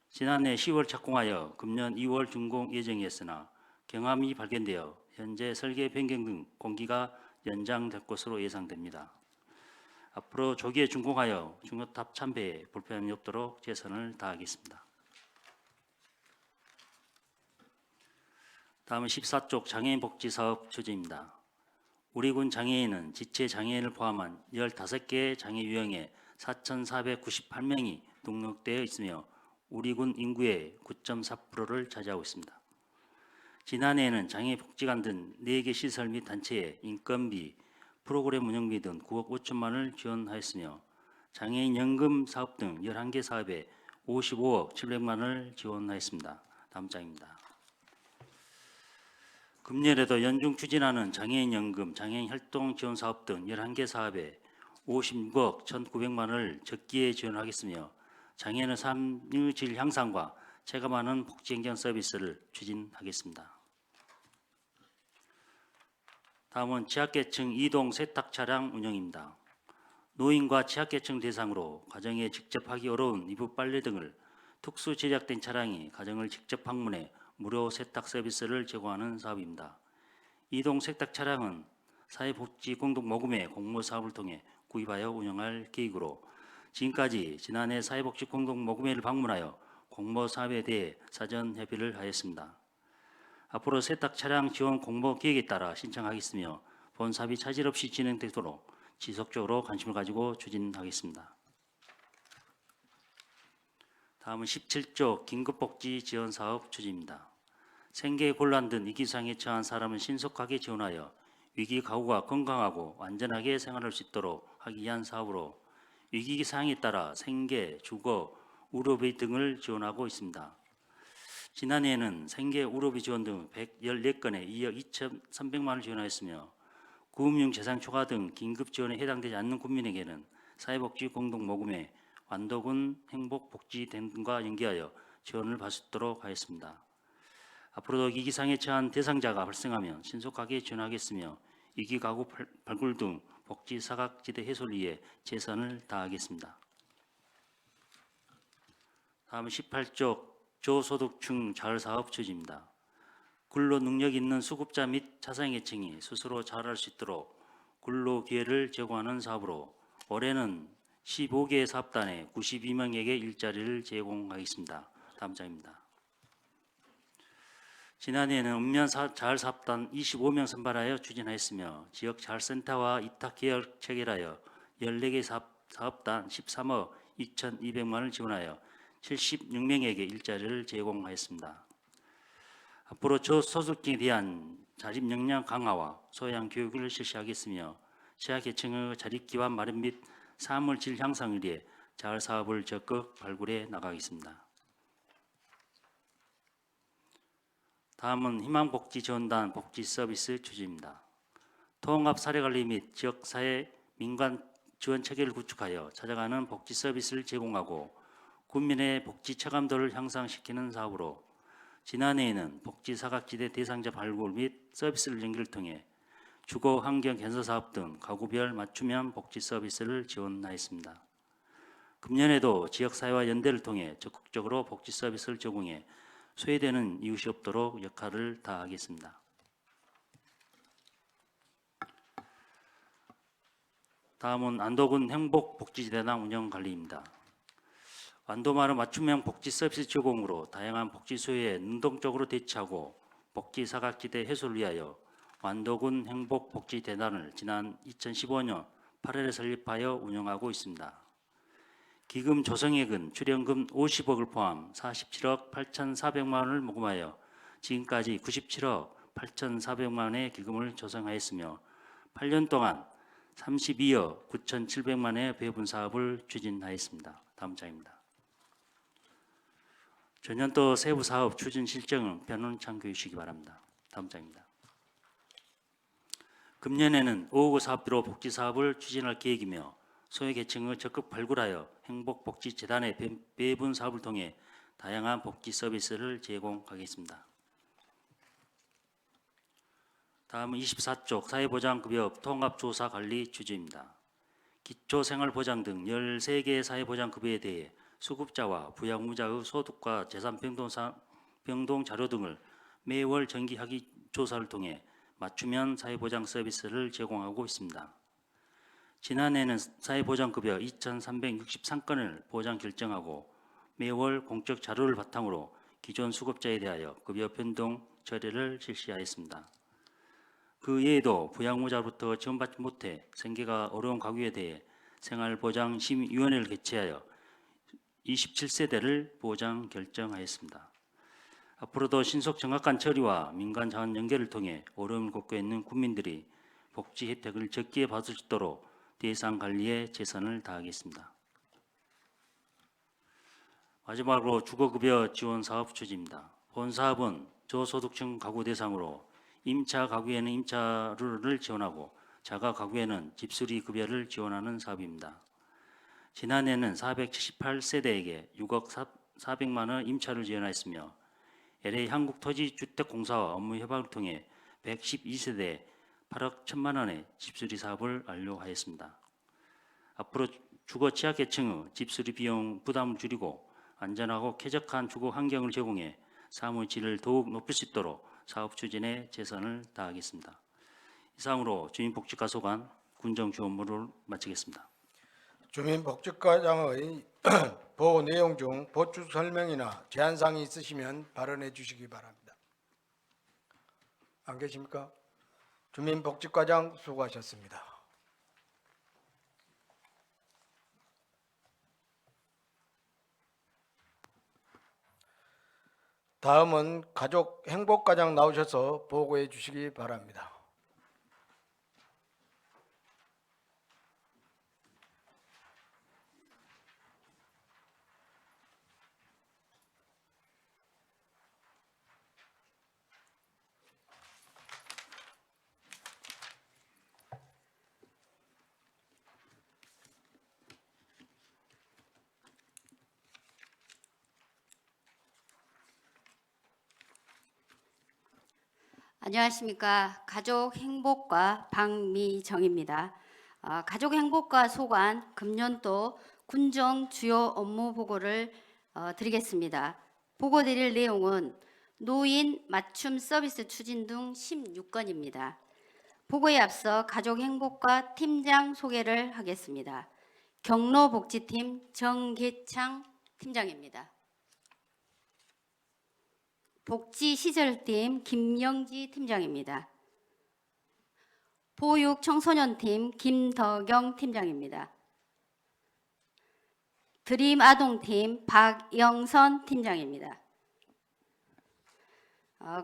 지난해 10월 착공하여 금년 2월 준공 예정이었으나 경함이 발견되어 현재 설계 변경 등 공기가 연장될 것으로 예상됩니다. 앞으로 조기에 준공하여 충효탑 참배에 불편함이 없도록 최선을 다하겠습니다. 다음은 14쪽 장애인 복지 사업 추진입니다. 우리 군 장애인은 지체 장애인을 포함한 15개의 장애 유형에 4,498명이 등록되어 있으며 우리 군 인구의 9.4%를 차지하고 있습니다. 지난해에는 장애복지관 등 4개 시설 및 단체에 인건비, 프로그램 운영비 등 9억 5천만 원을 지원하였으며 장애인 연금 사업 등 11개 사업에 55억 700만 원을 지원하였습니다. 다음 장입니다. 금년에도 연중 추진하는 장애인 연금, 장애인 활동 지원 사업 등 11개 사업에 56억 1,900만 원을 적기에 지원하겠으며 장애인의 삶의 질 향상과 체감하는 복지행정 서비스를 추진하겠습니다. 다음은 취약계층 이동 세탁 차량 운영입니다. 노인과 취약계층 대상으로 가정에 직접 하기 어려운 이불 빨래 등을 특수 제작된 차량이 가정을 직접 방문해 무료 세탁 서비스를 제공하는 사업입니다. 이동 세탁 차량은 사회복지공동모금회 공모사업을 통해 구입하여 운영할 계획으로 지금까지 지난해 사회복지공동모금회를 방문하여 공모사업에 대해 사전 협의를 하였습니다. 앞으로 세탁 차량 지원 공모 계획에 따라 신청하겠으며 본 사업이 차질 없이 진행되도록 지속적으로 관심을 가지고 추진하겠습니다. 다음은 17조 긴급복지 지원사업 추진입니다. 생계 곤란 등 위기상에 처한 사람은 신속하게 지원하여 위기 가구가 건강하고 안전하게 생활할 수 있도록 하기 위한 사업으로 위기 상황에 따라 생계, 주거, 의료비 등을 지원하고 있습니다. 지난해에는 생계, 의료비 지원 등 114건에 2억 2,300만 원을 지원하였으며 구금융 재산 초과 등 긴급 지원에 해당되지 않는 국민에게는 사회복지 공동모금회 완도군 행복복지대 등과 연계하여 지원을 받을 수 있도록 하였습니다. 앞으로도 위기상에 처한 대상자가 발생하면 신속하게 지원하겠으며 위기 가구 발굴 등 복지 사각지대 해소를 위해 최선을 다하겠습니다. 다음은 18쪽 저소득층 자활사업 추진입니다. 근로 능력 있는 수급자 및 차상계층이 스스로 자활할 수 있도록 근로 기회를 제공하는 사업으로 올해는 15개 사업단에 92명에게 일자리를 제공하겠습니다. 다음 장입니다. 지난해에는 읍면 자활사업단 25명 선발하여 추진하였으며 지역 자활센터와 위탁 계약 체결하여 14개 사업단 13억 2,200만 원을 지원하여 76명에게 일자리를 제공하였습니다. 앞으로 저소득층에 대한 자립 역량 강화와 소양 교육을 실시하겠으며 취약계층의 자립기반 마련 및 삶의 질 향상을 위해 자활사업을 적극 발굴해 나가겠습니다. 다음은 희망복지지원단 복지서비스 추진입니다. 통합사례관리 및 지역사회 민관 지원 체계를 구축하여 찾아가는 복지서비스를 제공하고 국민의 복지 체감도를 향상시키는 사업으로 지난해에는 복지사각지대 대상자 발굴 및 서비스를 연계를 통해 주거 환경 개선 사업 등 가구별 맞춤형 복지 서비스를 지원하였습니다. 금년에도 지역사회와 연대를 통해 적극적으로 복지 서비스를 제공해 소외되는 이웃이 없도록 역할을 다하겠습니다. 다음은 안도군 행복복지재단 운영관리입니다. 완도마을 맞춤형 복지 서비스 제공으로 다양한 복지 수요에 능동적으로 대처하고 복지 사각지대 해소를 위하여 완도군 행복복지재단을 지난 2015년 8월에 설립하여 운영하고 있습니다. 기금 조성액은 출연금 50억을 포함 47억 8,400만 원을 모금하여 지금까지 97억 8,400만 원의 기금을 조성하였으며 8년 동안 32억 9,700만 원의 배분 사업을 추진하였습니다. 다음 장입니다. 전년도 세부 사업 추진 실정은 변론 참고해 주시기 바랍니다. 다음 장입니다. 금년에는 5억 사업비로 복지 사업을 추진할 계획이며 소외계층을 적극 발굴하여 행복복지재단의 배분 사업을 통해 다양한 복지 서비스를 제공하겠습니다. 다음은 24쪽 사회보장급여 통합조사관리 추진입니다. 기초생활보장 등 13개의 사회보장급여에 대해 수급자와 부양의무자의 소득과 재산 변동 자료 등을 매월 정기하기 조사를 통해 맞춤형 사회보장 서비스를 제공하고 있습니다. 지난해에는 사회보장급여 2,363건을 보장 결정하고 매월 공적 자료를 바탕으로 기존 수급자에 대하여 급여 변동 처리를 실시하였습니다. 그 외에도 부양의무자로부터 지원받지 못해 생계가 어려운 가구에 대해 생활보장심의위원회를 개최하여 27세대를 보장 결정하였습니다. 앞으로도 신속 정확한 처리와 민간 자원 연계를 통해 어려움을 겪고 있는 국민들이 복지 혜택을 적기에 받을 수 있도록 대상 관리에 최선을 다하겠습니다. 마지막으로 주거급여 지원 사업 추진입니다. 본 사업은 저소득층 가구 대상으로 임차 가구에는 임차료를 지원하고 자가 가구에는 집수리 급여를 지원하는 사업입니다. 지난해는 478세대에게 6억 400만 원 임차를 지원하였으며 LA 한국토지주택공사와 업무 협약을 통해 112세대에 8억 1천만 원의 집수리 사업을 완료하였습니다. 앞으로 주거 취약계층의 집수리 비용 부담을 줄이고 안전하고 쾌적한 주거 환경을 제공해 삶의 질을 더욱 높일 수 있도록 사업 추진에 최선을 다하겠습니다. 이상으로 주민복지과소관 군정주 업무를 마치겠습니다. 주민복지과장의 보고 내용 중 보충 설명이나 제안사항이 있으시면 발언해 주시기 바랍니다. 안 계십니까? 주민복지과장 수고하셨습니다. 다음은 가족 행복과장 나오셔서 보고해 주시기 바랍니다. 안녕하십니까. 가족행복과 박미정입니다. 가족행복과 소관 금년도 군정 주요 업무 보고를 드리겠습니다. 보고 드릴 내용은 노인 맞춤 서비스 추진 등 16건입니다. 보고에 앞서 가족행복과 팀장 소개를 하겠습니다. 경로복지팀 정계창 팀장입니다. 복지시설팀 김영지 팀장입니다. 보육청소년팀 김덕영 팀장입니다. 드림아동팀 박영선 팀장입니다.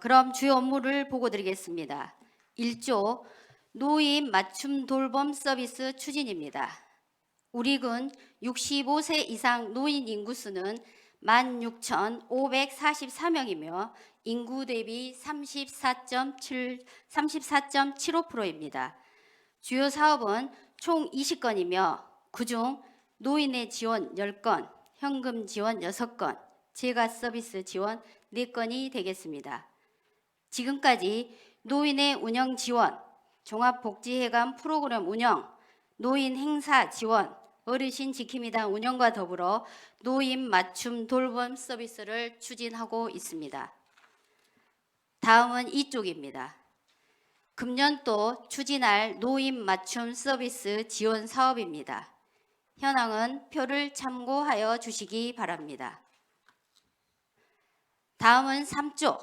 그럼 주요 업무를 보고 드리겠습니다. 1조 노인 맞춤 돌봄 서비스 추진입니다. 우리 군 65세 이상 노인 인구수는 16,544명이며 인구 대비 34.75%입니다. 주요 사업은 총 20건이며 그중 노인의 지원 10건, 현금 지원 6건, 재가 서비스 지원 4건이 되겠습니다. 지금까지 노인의 운영 지원, 종합복지회관 프로그램 운영, 노인 행사 지원, 어르신 지킴이단 운영과 더불어 노인 맞춤 돌봄 서비스를 추진하고 있습니다. 다음은 이쪽입니다. 금년도 추진할 노인 맞춤 서비스 지원 사업입니다. 현황은 표를 참고하여 주시기 바랍니다. 다음은 3조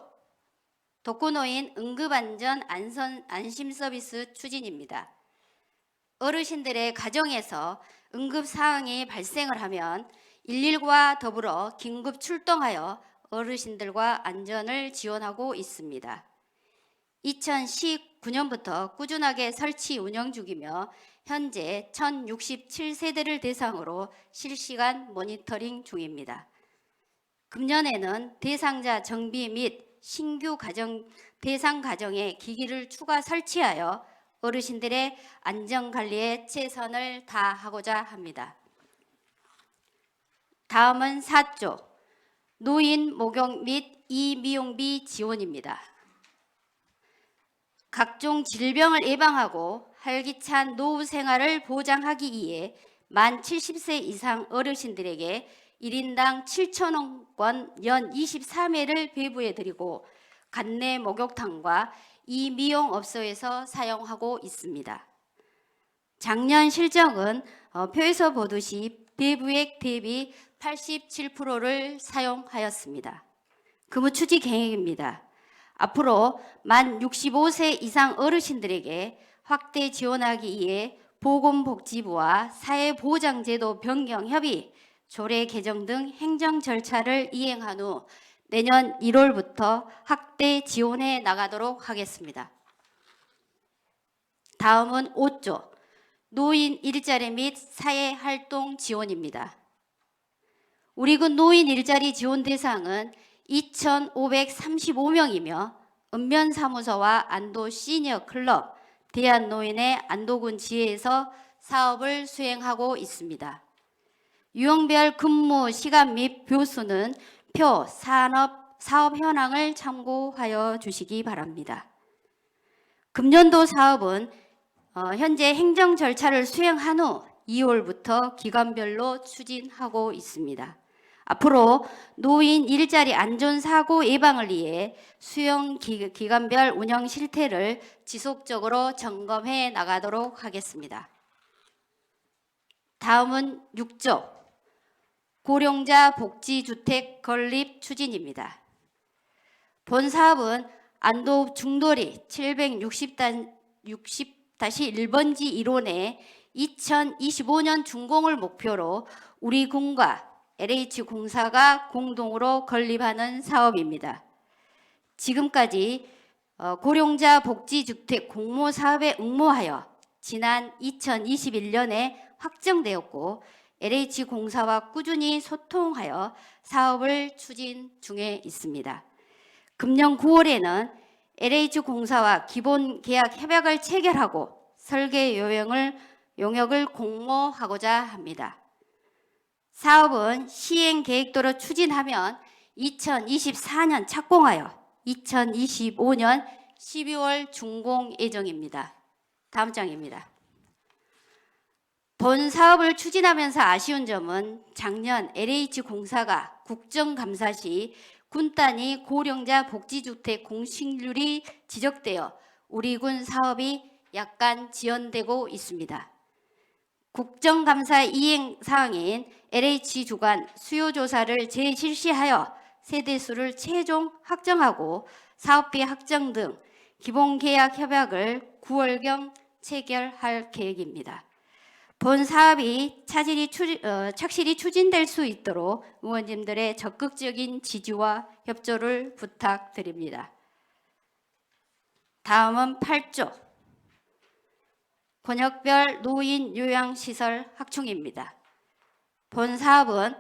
독거노인 응급안전 안심 서비스 추진입니다. 어르신들의 가정에서 응급 사항이 발생을 하면 119와 더불어 긴급 출동하여 어르신들과 안전을 지원하고 있습니다. 2019년부터 꾸준하게 설치 운영 중이며 현재 1067세대를 대상으로 실시간 모니터링 중입니다. 금년에는 대상자 정비 및 신규 대상 가정에 기기를 추가 설치하여 어르신들의 안전관리에 최선을 다하고자 합니다. 다음은 4조 노인 목욕 및 이미용비 지원입니다. 각종 질병을 예방하고 활기찬 노후 생활을 보장하기 위해 만 70세 이상 어르신들에게 1인당 7,000원권 연 23회를 배부해드리고 간내 목욕탕과 이 미용업소에서 사용하고 있습니다. 작년 실적은 표에서 보듯이 배부액 대비 87%를 사용하였습니다. 근무추진 계획입니다. 앞으로 만 65세 이상 어르신들에게 확대 지원하기 위해 보건복지부와 사회보장제도 변경 협의, 조례 개정 등 행정 절차를 이행한 후 내년 1월부터 확대 지원해 나가도록 하겠습니다. 다음은 5조 노인 일자리 및 사회활동 지원입니다. 우리 군 노인 일자리 지원 대상은 2,535명이며 읍면사무소와 안도 시니어 클럽, 대한노인의 안도군 지회에서 사업을 수행하고 있습니다. 유형별 근무 시간 및 묘수는 표 사업 현황을 참고하여 주시기 바랍니다. 금년도 사업은 현재 행정 절차를 수행한 후 2월부터 기간별로 추진하고 있습니다. 앞으로 노인 일자리 안전사고 예방을 위해 수용 기간별 운영 실태를 지속적으로 점검해 나가도록 하겠습니다. 다음은 6조 고령자 복지주택 건립 추진입니다. 본 사업은 안도 중도리 760-1번지 1호 내 2025년 준공을 목표로 우리 군과 LH공사가 공동으로 건립하는 사업입니다. 지금까지 고령자 복지주택 공모 사업에 응모하여 지난 2021년에 확정되었고 LH공사와 꾸준히 소통하여 사업을 추진 중에 있습니다. 금년 9월에는 LH공사와 기본 계약 협약을 체결하고 설계 용역을 공모하고자 합니다. 사업은 시행 계획대로 추진하면 2024년 착공하여 2025년 12월 준공 예정입니다. 다음 장입니다. 본 사업을 추진하면서 아쉬운 점은 작년 LH공사가 국정감사 시 군 단위 고령자 복지주택 공실률이 지적되어 우리 군 사업이 약간 지연되고 있습니다. 국정감사 이행 사항인 LH 주관 수요조사를 재실시하여 세대수를 최종 확정하고 사업비 확정 등 기본계약 협약을 9월경 체결할 계획입니다. 본 사업이 착실히 추진될 수 있도록 의원님들의 적극적인 지지와 협조를 부탁드립니다. 다음은 8조 권역별 노인 요양시설 확충입니다. 본 사업은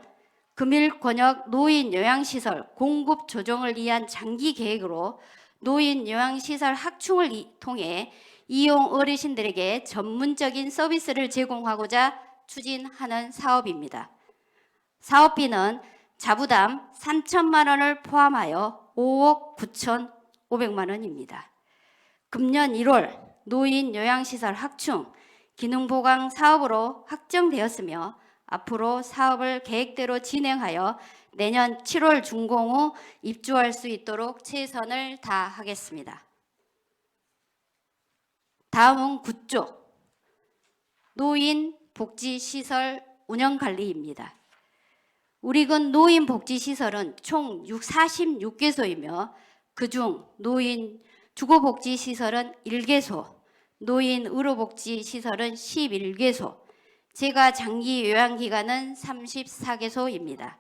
금일 권역 노인 요양시설 공급 조정을 위한 장기 계획으로 노인 요양시설 확충을 통해 이용 어르신들에게 전문적인 서비스를 제공하고자 추진하는 사업입니다. 사업비는 자부담 3천만 원을 포함하여 5억 9,500만 원입니다. 금년 1월 노인 요양시설 확충 기능보강 사업으로 확정되었으며 앞으로 사업을 계획대로 진행하여 내년 7월 준공 후 입주할 수 있도록 최선을 다하겠습니다. 다음은 9조 노인 복지시설 운영관리입니다. 우리 군 노인 복지시설은 총 46개소이며 그중 노인 주거복지시설은 1개소, 노인 의료복지시설은 11개소, 제가 장기 요양기관은 34개소입니다.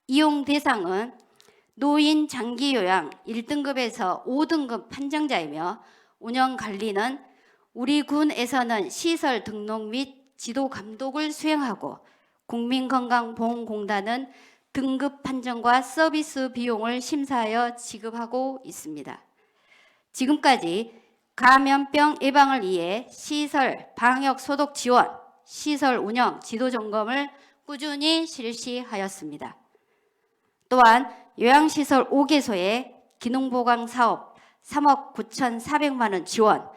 이용 대상은 노인 장기 요양 1등급에서 5등급 판정자이며 운영 관리는 우리 군에서는 시설 등록 및 지도 감독을 수행하고 국민건강보험공단은 등급 판정과 서비스 비용을 심사하여 지급하고 있습니다. 지금까지 감염병 예방을 위해 시설 방역 소독 지원, 시설 운영 지도 점검을 꾸준히 실시하였습니다. 또한 요양시설 5개소의 기능보강 사업 3억 9,400만 원 지원,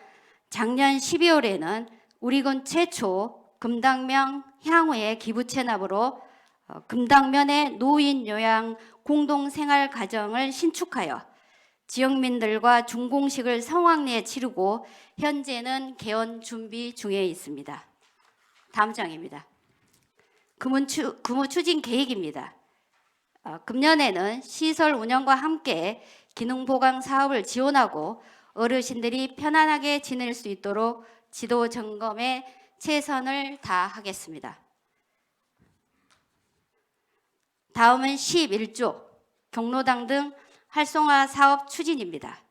작년 12월에는 우리 군 최초 금당면 향후의 기부 체납으로 금당면의 노인 요양 공동생활 가정을 신축하여 지역민들과 준공식을 성황 내에 치르고 현재는 개원 준비 중에 있습니다. 다음 장입니다. 근무 추진 계획입니다. 금년에는 시설 운영과 함께 기능보강 사업을 지원하고 어르신들이 편안하게 지낼 수 있도록 지도 점검에 최선을 다하겠습니다. 다음은 11조 경로당 등 활성화 사업 추진입니다.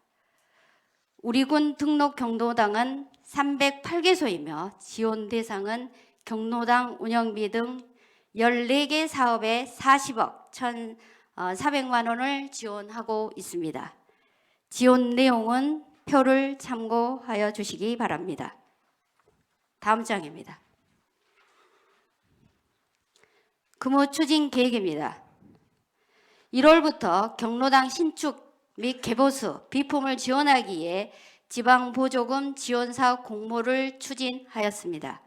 우리 군 등록 경로당은 308개소이며 지원 대상은 경로당 운영비 등 14개 사업에 40억 1,400만 원을 지원하고 있습니다. 지원 내용은 표를 참고하여 주시기 바랍니다. 다음 장입니다. 근무 추진 계획입니다. 1월부터 경로당 신축 및 개보수, 비품을 지원하기 위해 지방보조금 지원사업 공모를 추진하였습니다.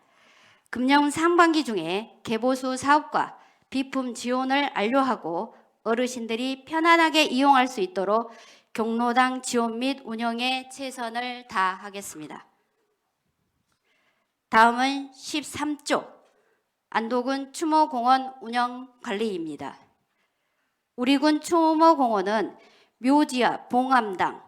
금년 상반기 중에 개보수 사업과 비품 지원을 완료하고 어르신들이 편안하게 이용할 수 있도록 경로당 지원 및 운영에 최선을 다하겠습니다. 다음은 13조 안도군 추모공원 운영 관리입니다. 우리 군 추모공원은 묘지와 봉암당,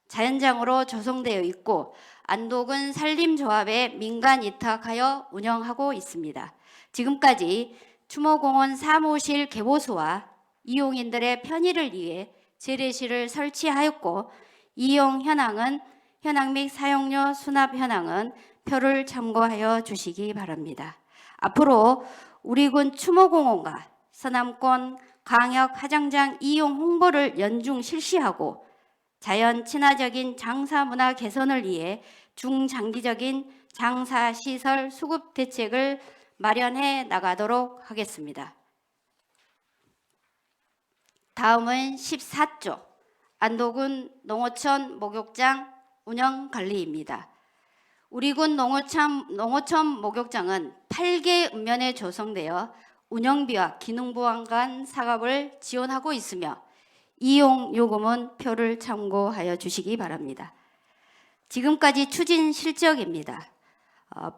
자연장으로 조성되어 있고 안도군 산림조합에 민간 위탁하여 운영하고 있습니다. 지금까지 추모공원 사무실 개보수와 이용인들의 편의를 위해 재래시를 설치하였고 이용 현황은 현황 및 사용료 수납 현황은 표를 참고하여 주시기 바랍니다. 앞으로 우리 군 추모공원과 서남권 광역 화장장 이용 홍보를 연중 실시하고 자연 친화적인 장사 문화 개선을 위해 중장기적인 장사 시설 수급 대책을 마련해 나가도록 하겠습니다. 다음은 14조 안도군 농어촌 목욕장 운영 관리입니다. 우리 군 농어촌 목욕장은 8개 읍면에 조성되어 운영비와 기능보완관 사업을 지원하고 있으며 이용 요금은 표를 참고하여 주시기 바랍니다. 지금까지 추진 실적입니다.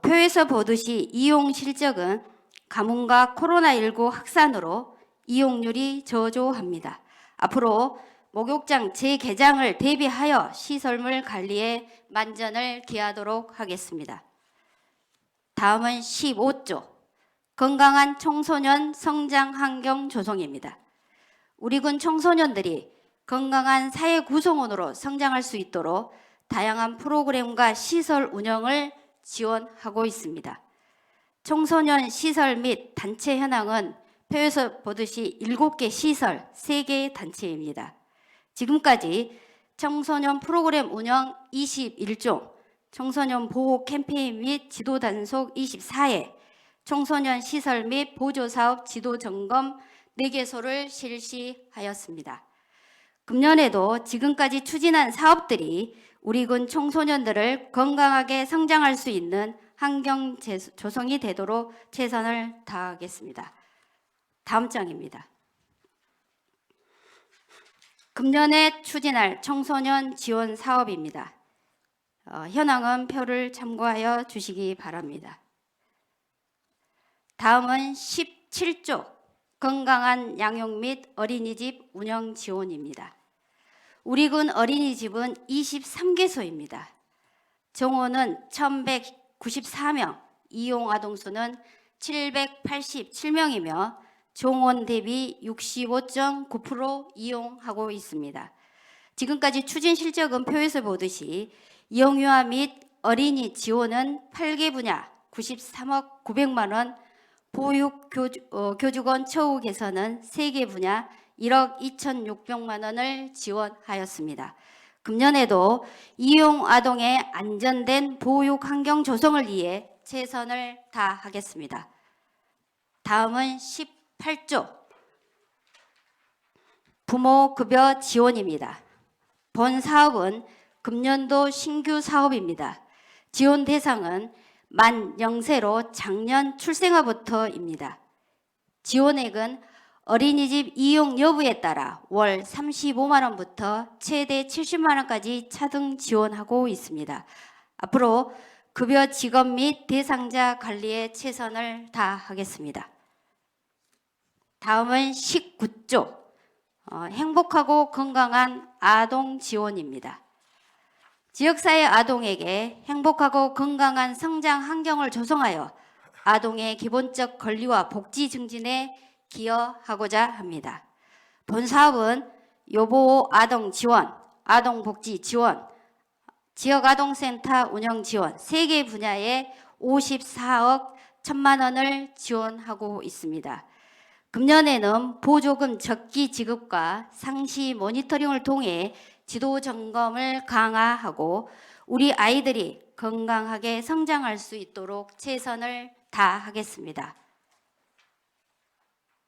표에서 보듯이 이용 실적은 가뭄과 코로나19 확산으로 이용률이 저조합니다. 앞으로 목욕장 재개장을 대비하여 시설물 관리에 만전을 기하도록 하겠습니다. 다음은 15조 건강한 청소년 성장 환경 조성입니다. 우리 군 청소년들이 건강한 사회 구성원으로 성장할 수 있도록 다양한 프로그램과 시설 운영을 지원하고 있습니다. 청소년 시설 및 단체 현황은 표에서 보듯이 7개 시설, 3개 단체입니다. 지금까지 청소년 프로그램 운영 21종, 청소년 보호 캠페인 및 지도 단속 24회, 청소년 시설 및 보조사업 지도 점검 4개소를 실시하였습니다. 금년에도 지금까지 추진한 사업들이 우리 군 청소년들을 건강하게 성장할 수 있는 환경 조성이 되도록 최선을 다하겠습니다. 다음 장입니다. 금년에 추진할 청소년 지원 사업입니다. 현황은 표를 참고하여 주시기 바랍니다. 다음은 17조 건강한 양육 및 어린이집 운영 지원입니다. 우리 군 어린이집은 23개소입니다. 정원은 1194명, 이용 아동수는 787명이며 정원 대비 65.9% 이용하고 있습니다. 지금까지 추진 실적은 표에서 보듯이 영유아 및 어린이 지원은 8개 분야 93억 900만 원, 보육 교직원 처우 개선은 3개 분야 1억 2,600만 원을 지원하였습니다. 금년에도 이용 아동의 안전된 보육 환경 조성을 위해 최선을 다하겠습니다. 다음은 18조 부모 급여 지원입니다. 본 사업은 금년도 신규 사업입니다. 지원 대상은 만 0세로 작년 출생아부터입니다. 지원액은 어린이집 이용 여부에 따라 월 35만 원부터 최대 70만 원까지 차등 지원하고 있습니다. 앞으로 급여 직업 및 대상자 관리에 최선을 다하겠습니다. 다음은 19조 행복하고 건강한 아동 지원입니다. 지역사회 아동에게 행복하고 건강한 성장 환경을 조성하여 아동의 기본적 권리와 복지 증진에 기여하고자 합니다. 본 사업은 요보호 아동 지원, 아동복지 지원, 지역아동센터 운영 지원 3개 분야에 54억 1천만 원을 지원하고 있습니다. 금년에는 보조금 적기 지급과 상시 모니터링을 통해 지도 점검을 강화하고 우리 아이들이 건강하게 성장할 수 있도록 최선을 다하겠습니다.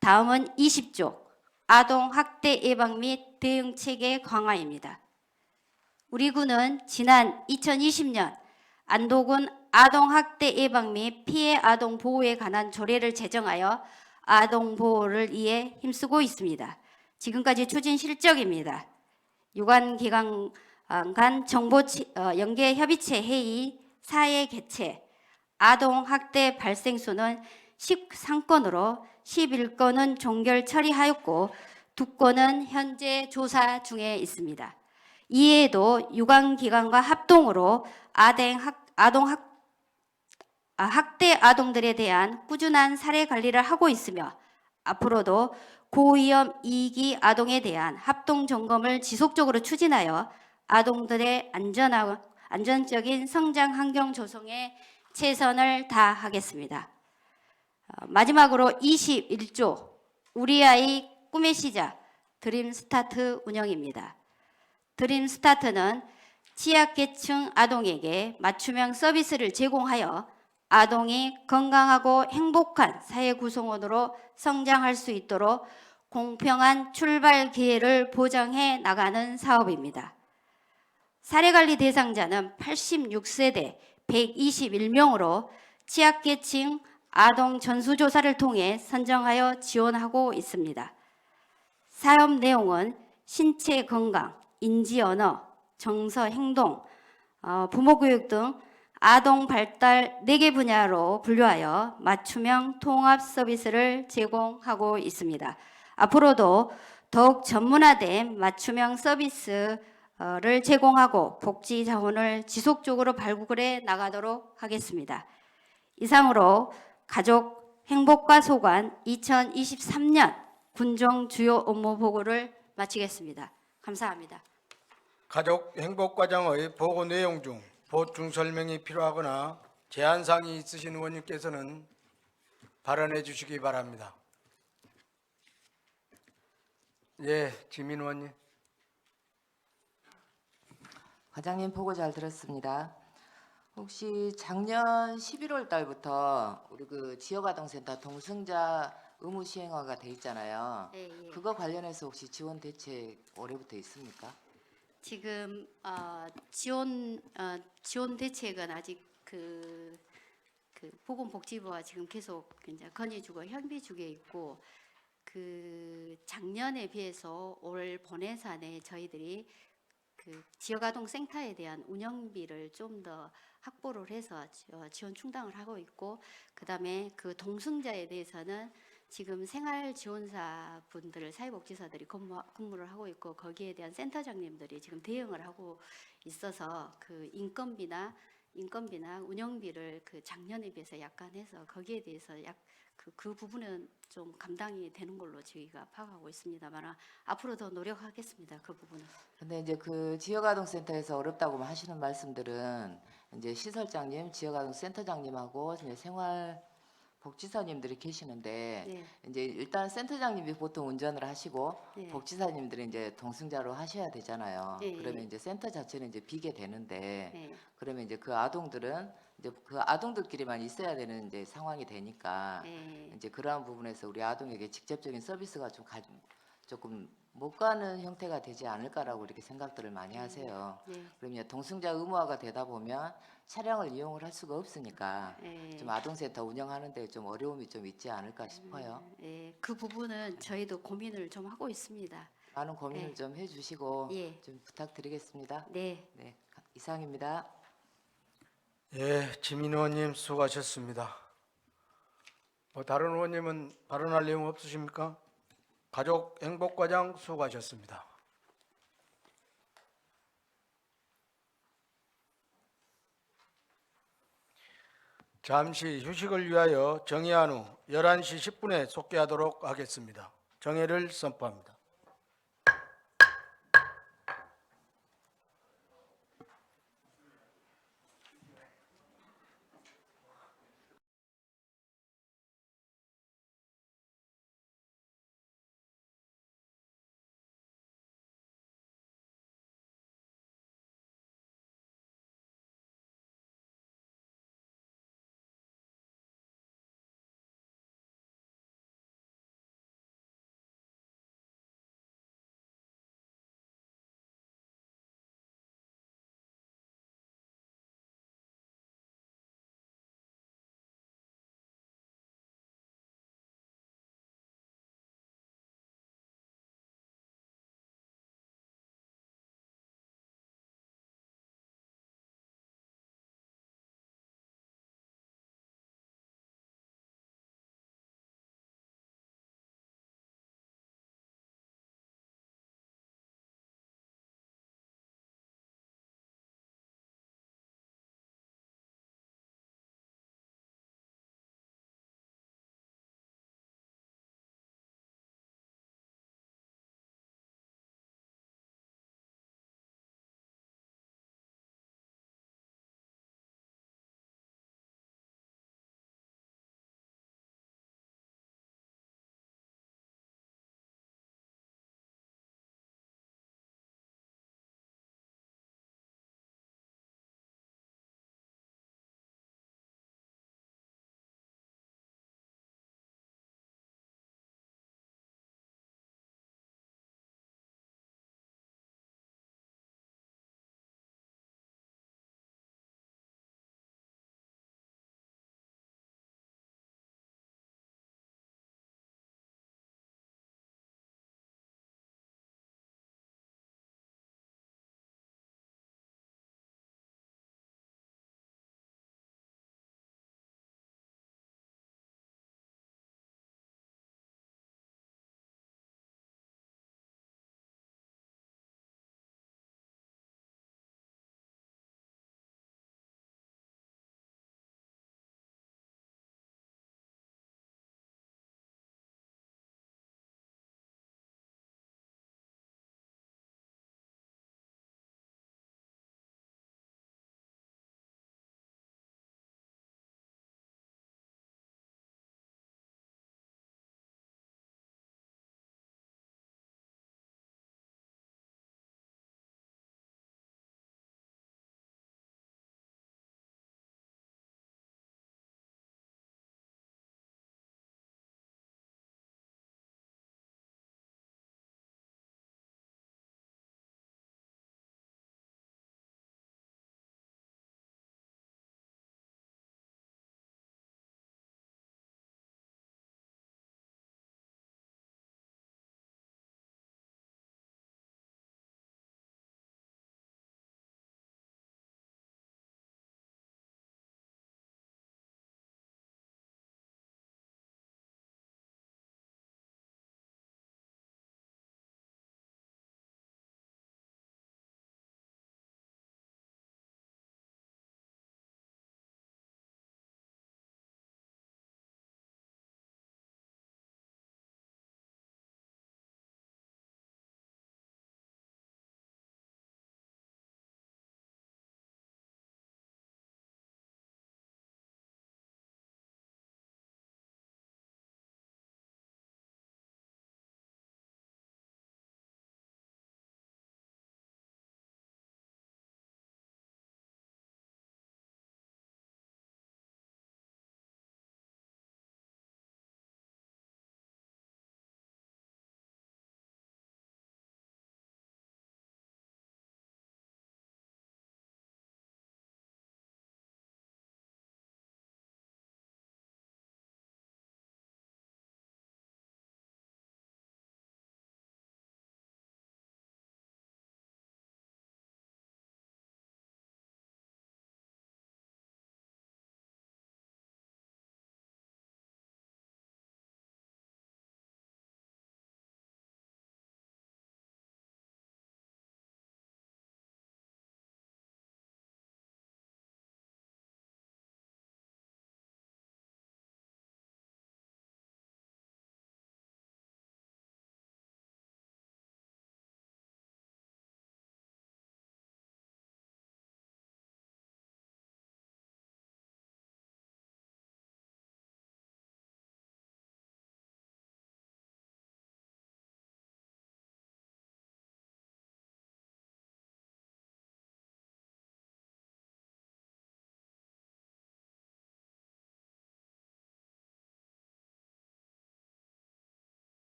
다음은 20조 아동학대 예방 및 대응체계 강화입니다. 우리 군은 지난 2020년 안도군 아동학대 예방 및 피해 아동 보호에 관한 조례를 제정하여 아동 보호를 위해 힘쓰고 있습니다. 지금까지 추진 실적입니다. 유관기관 간 정보 연계 협의체 회의 4회 개최, 아동학대 발생수는 13건으로 11건은 종결 처리하였고 2건은 현재 조사 중에 있습니다. 이에도 유관기관과 합동으로 학대 아동들에 대한 꾸준한 사례 관리를 하고 있으며 앞으로도 고위험 이기 아동에 대한 합동 점검을 지속적으로 추진하여 아동들의 안전적인 성장 환경 조성에 최선을 다하겠습니다. 마지막으로 21조 우리 아이 꿈의 시작 드림스타트 운영입니다. 드림스타트는 취약계층 아동에게 맞춤형 서비스를 제공하여 아동이 건강하고 행복한 사회 구성원으로 성장할 수 있도록 공평한 출발 기회를 보장해 나가는 사업입니다. 사례관리 대상자는 86세대 121명으로 취약계층 아동 전수조사를 통해 선정하여 지원하고 있습니다. 사업 내용은 신체 건강, 인지 언어, 정서 행동, 부모교육 등 아동 발달 4개 분야로 분류하여 맞춤형 통합 서비스를 제공하고 있습니다. 앞으로도 더욱 전문화된 맞춤형 서비스를 제공하고 복지 자원을 지속적으로 발굴해 나가도록 하겠습니다. 이상으로 가족 행복과 소관 2023년 군정 주요 업무 보고를 마치겠습니다. 감사합니다. 가족 행복과정의 보고 내용 중 보충 설명이 필요하거나 제안 사항이 있으신 의원님께서는 발언해 주시기 바랍니다. 예, 지민 의원님. 과장님 보고 잘 들었습니다. 혹시 작년 11월 달부터 우리 그 지역아동센터 동승자 의무 시행화가 돼 있잖아요. 네, 예. 그거 관련해서 혹시 지원 대책 올해부터 있습니까? 지금 지원 대책은 아직 그 보건복지부와 지금 계속 이제 건의주고 협의 중에 있고 그 작년에 비해서 올 본예산에 저희들이 그 지역아동센터에 대한 운영비를 좀 더 확보를 해서 지원 충당을 하고 있고 그다음에 그 동승자에 대해서는 지금 생활지원사 분들 사회복지사들이 근무를 하고 있고 거기에 대한 센터장님들이 지금 대응을 하고 있어서 그 인건비나 운영비를 그 작년에 비해서 약간 해서 거기에 대해서 그 부분은 좀 감당이 되는 걸로 저희가 파악하고 있습니다만 앞으로 더 노력하겠습니다. 그 부분은. 근데 이제 그 지역아동센터에서 어렵다고 하시는 말씀들은 이제 시설장님, 지역아동센터장님하고 이제 생활복지사님들이 계시는데 네. 이제 일단 센터장님이 보통 운전을 하시고 네. 복지사님들이 이제 동승자로 하셔야 되잖아요. 네. 그러면 이제 센터 자체는 이제 비게 되는데 네. 그러면 이제 그 아동들은 이제 그 아동들끼리만 있어야 되는 이제 상황이 되니까 네. 이제 그러한 부분에서 우리 아동에게 직접적인 서비스가 조금 못 가는 형태가 되지 않을까라고 이렇게 생각들을 많이 하세요. 네. 그러면 동승자 의무화가 되다 보면 차량을 이용을 할 수가 없으니까 네. 좀 아동센터 운영하는데 좀 어려움이 좀 있지 않을까 싶어요. 예, 그 부분은 저희도 고민을 좀 하고 있습니다. 많은 고민을 네. 좀 해주시고 예. 좀 부탁드리겠습니다. 네. 네, 이상입니다. 예, 지민 의원님 수고하셨습니다. 다른 의원님은 발언할 내용 없으십니까? 가족 행복과장 수고하셨습니다. 잠시 휴식을 위하여 정회한 후 11시 10분에 속개하도록 하겠습니다. 정회를 선포합니다.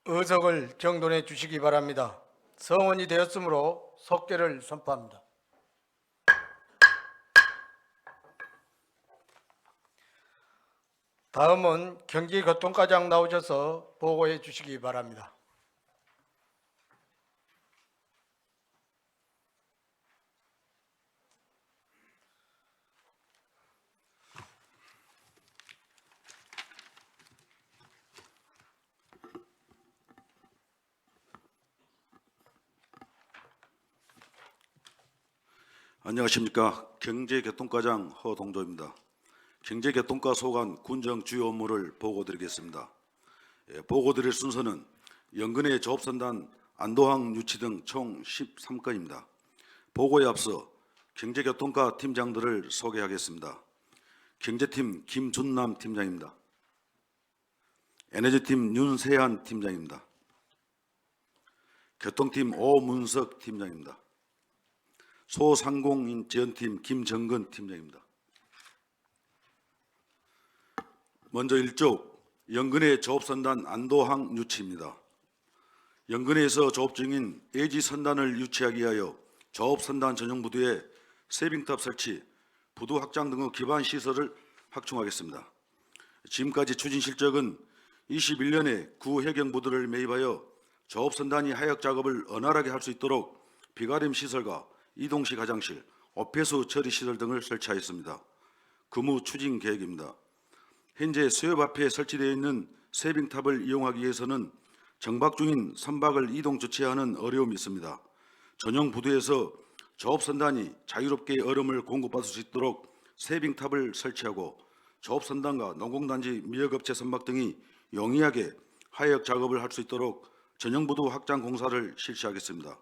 의석을 정돈해 주시기 바랍니다. 성원이 되었으므로 석계를 선포합니다. 다음은 경기교통과장 나오셔서 보고해 주시기 바랍니다. 안녕하십니까. 경제교통과장 허동조입니다. 경제교통과 소관 군정 주요 업무를 보고드리겠습니다. 보고드릴 순서는 연근의 조업선단 안도항 유치 등 총 13건입니다. 보고에 앞서 경제교통과 팀장들을 소개하겠습니다. 경제팀 김준남 팀장입니다. 에너지팀 윤세한 팀장입니다. 교통팀 오문석 팀장입니다. 소상공인 지원팀 김정근 팀장입니다. 먼저 1조 연근의 조업선단 안도항 유치입니다. 연근에서 조업 중인 예지선단을 유치하기 위하여 조업선단 전용부두에 세빙탑 설치, 부두 확장 등의 기반 시설을 확충하겠습니다. 지금까지 추진 실적은 21년에 구 해경부두를 매입하여 조업선단이 하역 작업을 원활하게 할 수 있도록 비가림 시설과 이동식 화장실, 오폐수 처리 시설 등을 설치하였습니다. 근무 추진 계획입니다. 현재 수협 앞에 설치되어 있는 세빙탑을 이용하기 위해서는 정박 중인 선박을 이동 조치하는 어려움이 있습니다. 전용 부두에서 조업선단이 자유롭게 얼음을 공급받을 수 있도록 세빙탑을 설치하고 조업선단과 농공단지 미역업체 선박 등이 용이하게 하역 작업을 할 수 있도록 전용부두 확장 공사를 실시하겠습니다.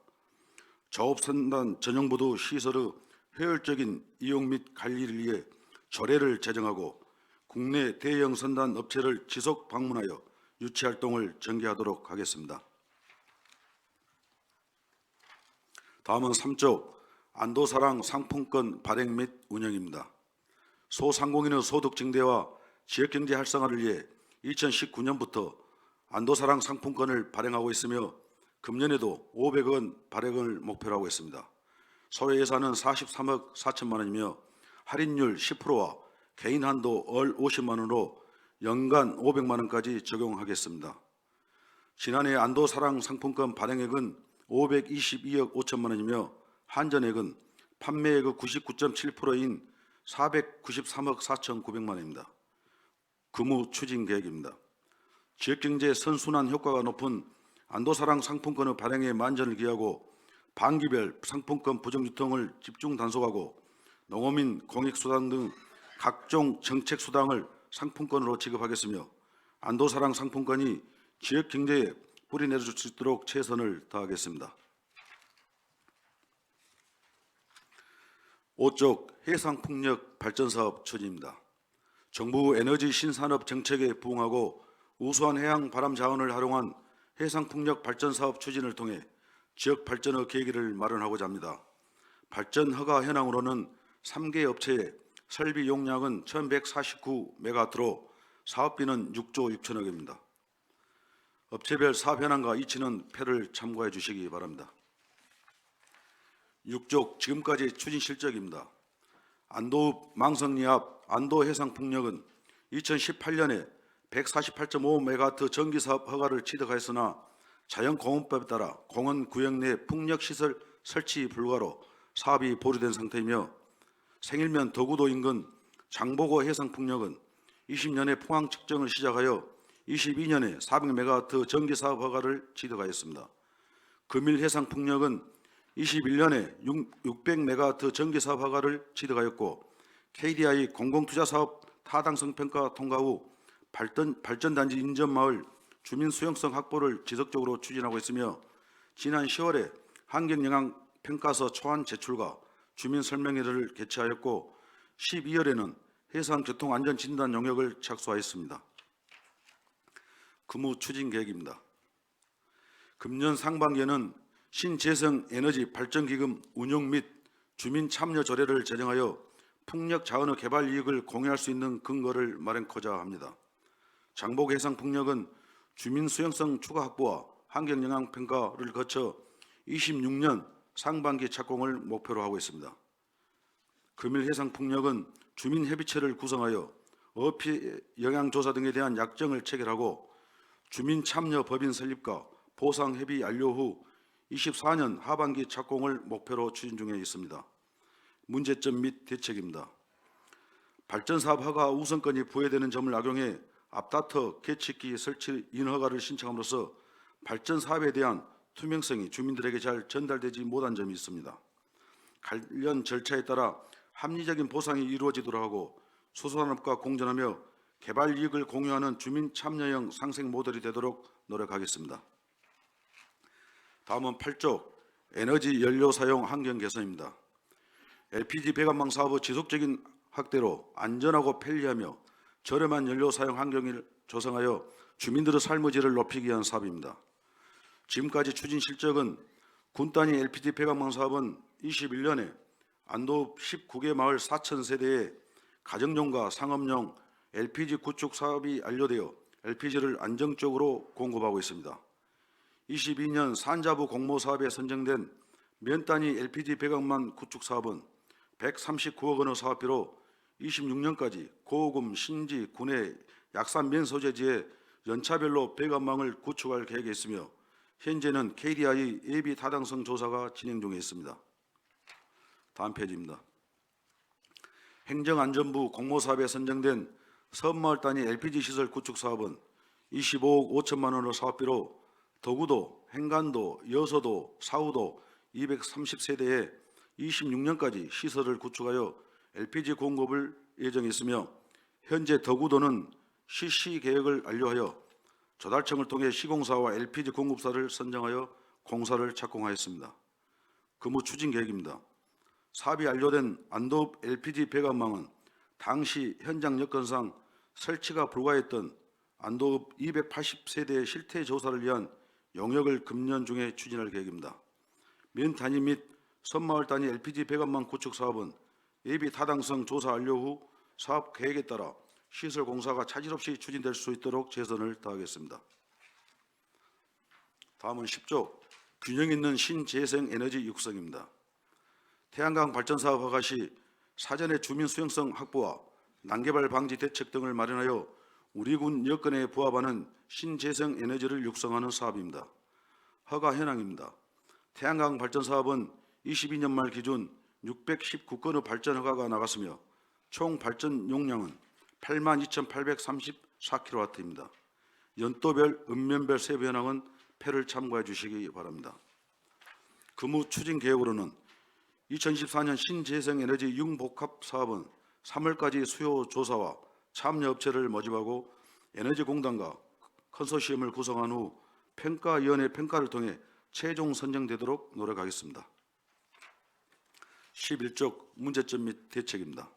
조업선단 전용부두 시설의 효율적인 이용 및 관리를 위해 조례를 제정하고 국내 대형 선단 업체를 지속 방문하여 유치 활동을 전개하도록 하겠습니다. 다음은 3조 안도사랑 상품권 발행 및 운영입니다. 소상공인의 소득 증대와 지역경제 활성화를 위해 2019년부터 안도사랑 상품권을 발행하고 있으며 금년에도 500억 원 발행을 목표로 하고 있습니다. 소요 예산은 43억 4천만 원이며 할인율 10%와 개인 한도 월 50만 원으로 연간 500만 원까지 적용하겠습니다. 지난해 안도사랑 상품권 발행액은 522억 5천만 원이며 한전액은 판매액의 99.7%인 493억 4,900만 원입니다. 근무 추진 계획입니다. 지역경제 선순환 효과가 높은 안도사랑 상품권의 발행에 만전을 기하고 반기별 상품권 부정유통을 집중 단속하고 농어민 공익수당 등 각종 정책수당을 상품권으로 지급하겠으며 안도사랑 상품권이 지역경제에 뿌리내릴 수 있도록 최선을 다하겠습니다. 5쪽 해상풍력 발전사업 추진입니다. 정부 에너지 신산업 정책에 부응하고 우수한 해양 바람 자원을 활용한 해상풍력 발전사업 추진을 통해 지역 발전의 계기를 마련하고자 합니다. 발전 허가 현황으로는 3개 업체의 설비 용량은 1149메가와트로 사업비는 6조 6천억입니다. 업체별 사업 현황과 이치는 표를 참고해 주시기 바랍니다. 6쪽 지금까지 추진 실적입니다. 안도 망성리 앞 안도 해상풍력은 2018년에 148.5메가와트 전기사업 허가를 취득하였으나 자연공원법에 따라 공원 구역 내 풍력시설 설치 불가로 사업이 보류된 상태이며 생일면 덕우도 인근 장보고 해상풍력은 20년에 포항 측정을 시작하여 22년에 400메가와트 전기사업 허가를 취득하였습니다. 금일 해상풍력은 21년에 600메가와트 전기사업 허가를 취득하였고 KDI 공공투자사업 타당성 평가 통과 후 발전단지 인접마을 주민 수용성 확보를 지속적으로 추진하고 있으며 지난 10월에 환경영향평가서 초안 제출과 주민 설명회를 개최하였고 12월에는 해상교통안전진단 용역을 착수하였습니다. 근무 추진 계획입니다. 금년 상반기에는 신재생 에너지 발전기금 운용 및 주민 참여 조례를 제정하여 풍력 자원의 개발 이익을 공유할 수 있는 근거를 마련하고자 합니다. 장보고 해상풍력은 주민 수용성 추가 확보와 환경 영향 평가를 거쳐 26년 상반기 착공을 목표로 하고 있습니다. 금일 해상풍력은 주민 협의체를 구성하여 어피 영향 조사 등에 대한 약정을 체결하고 주민 참여 법인 설립과 보상 협의 완료 후 24년 하반기 착공을 목표로 추진 중에 있습니다. 문제점 및 대책입니다. 발전사업 허가 우선권이 부여되는 점을 악용해 앞다퉈 계측기 설치 인허가를 신청함으로써 발전사업에 대한 투명성이 주민들에게 잘 전달되지 못한 점이 있습니다. 관련 절차에 따라 합리적인 보상이 이루어지도록 하고 소수산업과 공존하며 개발 이익을 공유하는 주민 참여형 상생 모델이 되도록 노력하겠습니다. 다음은 8조 에너지 연료 사용 환경 개선입니다. LPG 배관망 사업의 지속적인 확대로 안전하고 편리하며 저렴한 연료 사용 환경을 조성하여 주민들의 삶의 질을 높이기 위한 사업입니다. 지금까지 추진 실적은 군 단위 LPG 배관망 사업은 21년에 안도 19개 마을 4,000세대에 가정용과 상업용 LPG 구축 사업이 완료되어 LPG를 안정적으로 공급하고 있습니다. 22년 산자부 공모 사업에 선정된 면 단위 LPG 배관망 구축 사업은 139억 원의 사업비로 26년까지 고금 신지 군의 약산 면 소재지에 연차별로 배관망을 구축할 계획에 있으며 현재는 KDI 예비 타당성 조사가 진행 중에 있습니다. 다음 페이지입니다. 행정안전부 공모사업에 선정된 섬마을 단위 LPG 시설 구축 사업은 25억 5천만 원의 사업비로 덕우도, 행간도, 여서도, 사우도 230세대에 26년까지 시설을 구축하여 LPG 공급을 예정했으며 현재 덕우도는 실시 계획을 완료하여 조달청을 통해 시공사와 LPG 공급사를 선정하여 공사를 착공하였습니다. 근무 추진 계획입니다. 사업이 완료된 안도읍 LPG 배관망은 당시 현장 여건상 설치가 불가했던 안도읍 280세대의 실태 조사를 위한 용역을 금년 중에 추진할 계획입니다. 면 단위 및 섬마을 단위 LPG 배관망 구축 사업은 예비 타당성 조사 완료 후 사업 계획에 따라 시설 공사가 차질 없이 추진될 수 있도록 최선을 다하겠습니다. 다음은 10조 균형 있는 신재생 에너지 육성입니다. 태양광 발전 사업 허가 시 사전에 주민 수용성 확보와 난개발 방지 대책 등을 마련하여 우리 군 여건에 부합하는 신재생 에너지를 육성하는 사업입니다. 허가 현황입니다. 태양광 발전 사업은 22년 말 기준 619건의 발전 허가가 나갔으며 총 발전 용량은 82,834kW입니다. 연도별, 읍면별 세부 현황은 패를 참고해 주시기 바랍니다. 근무 추진 계획으로는 2024년 신재생에너지 융복합 사업은 3월까지 수요 조사와 참여 업체를 모집하고 에너지공단과 컨소시엄을 구성한 후 평가위원회 평가를 통해 최종 선정되도록 노력하겠습니다. 11쪽 문제점 및 대책입니다.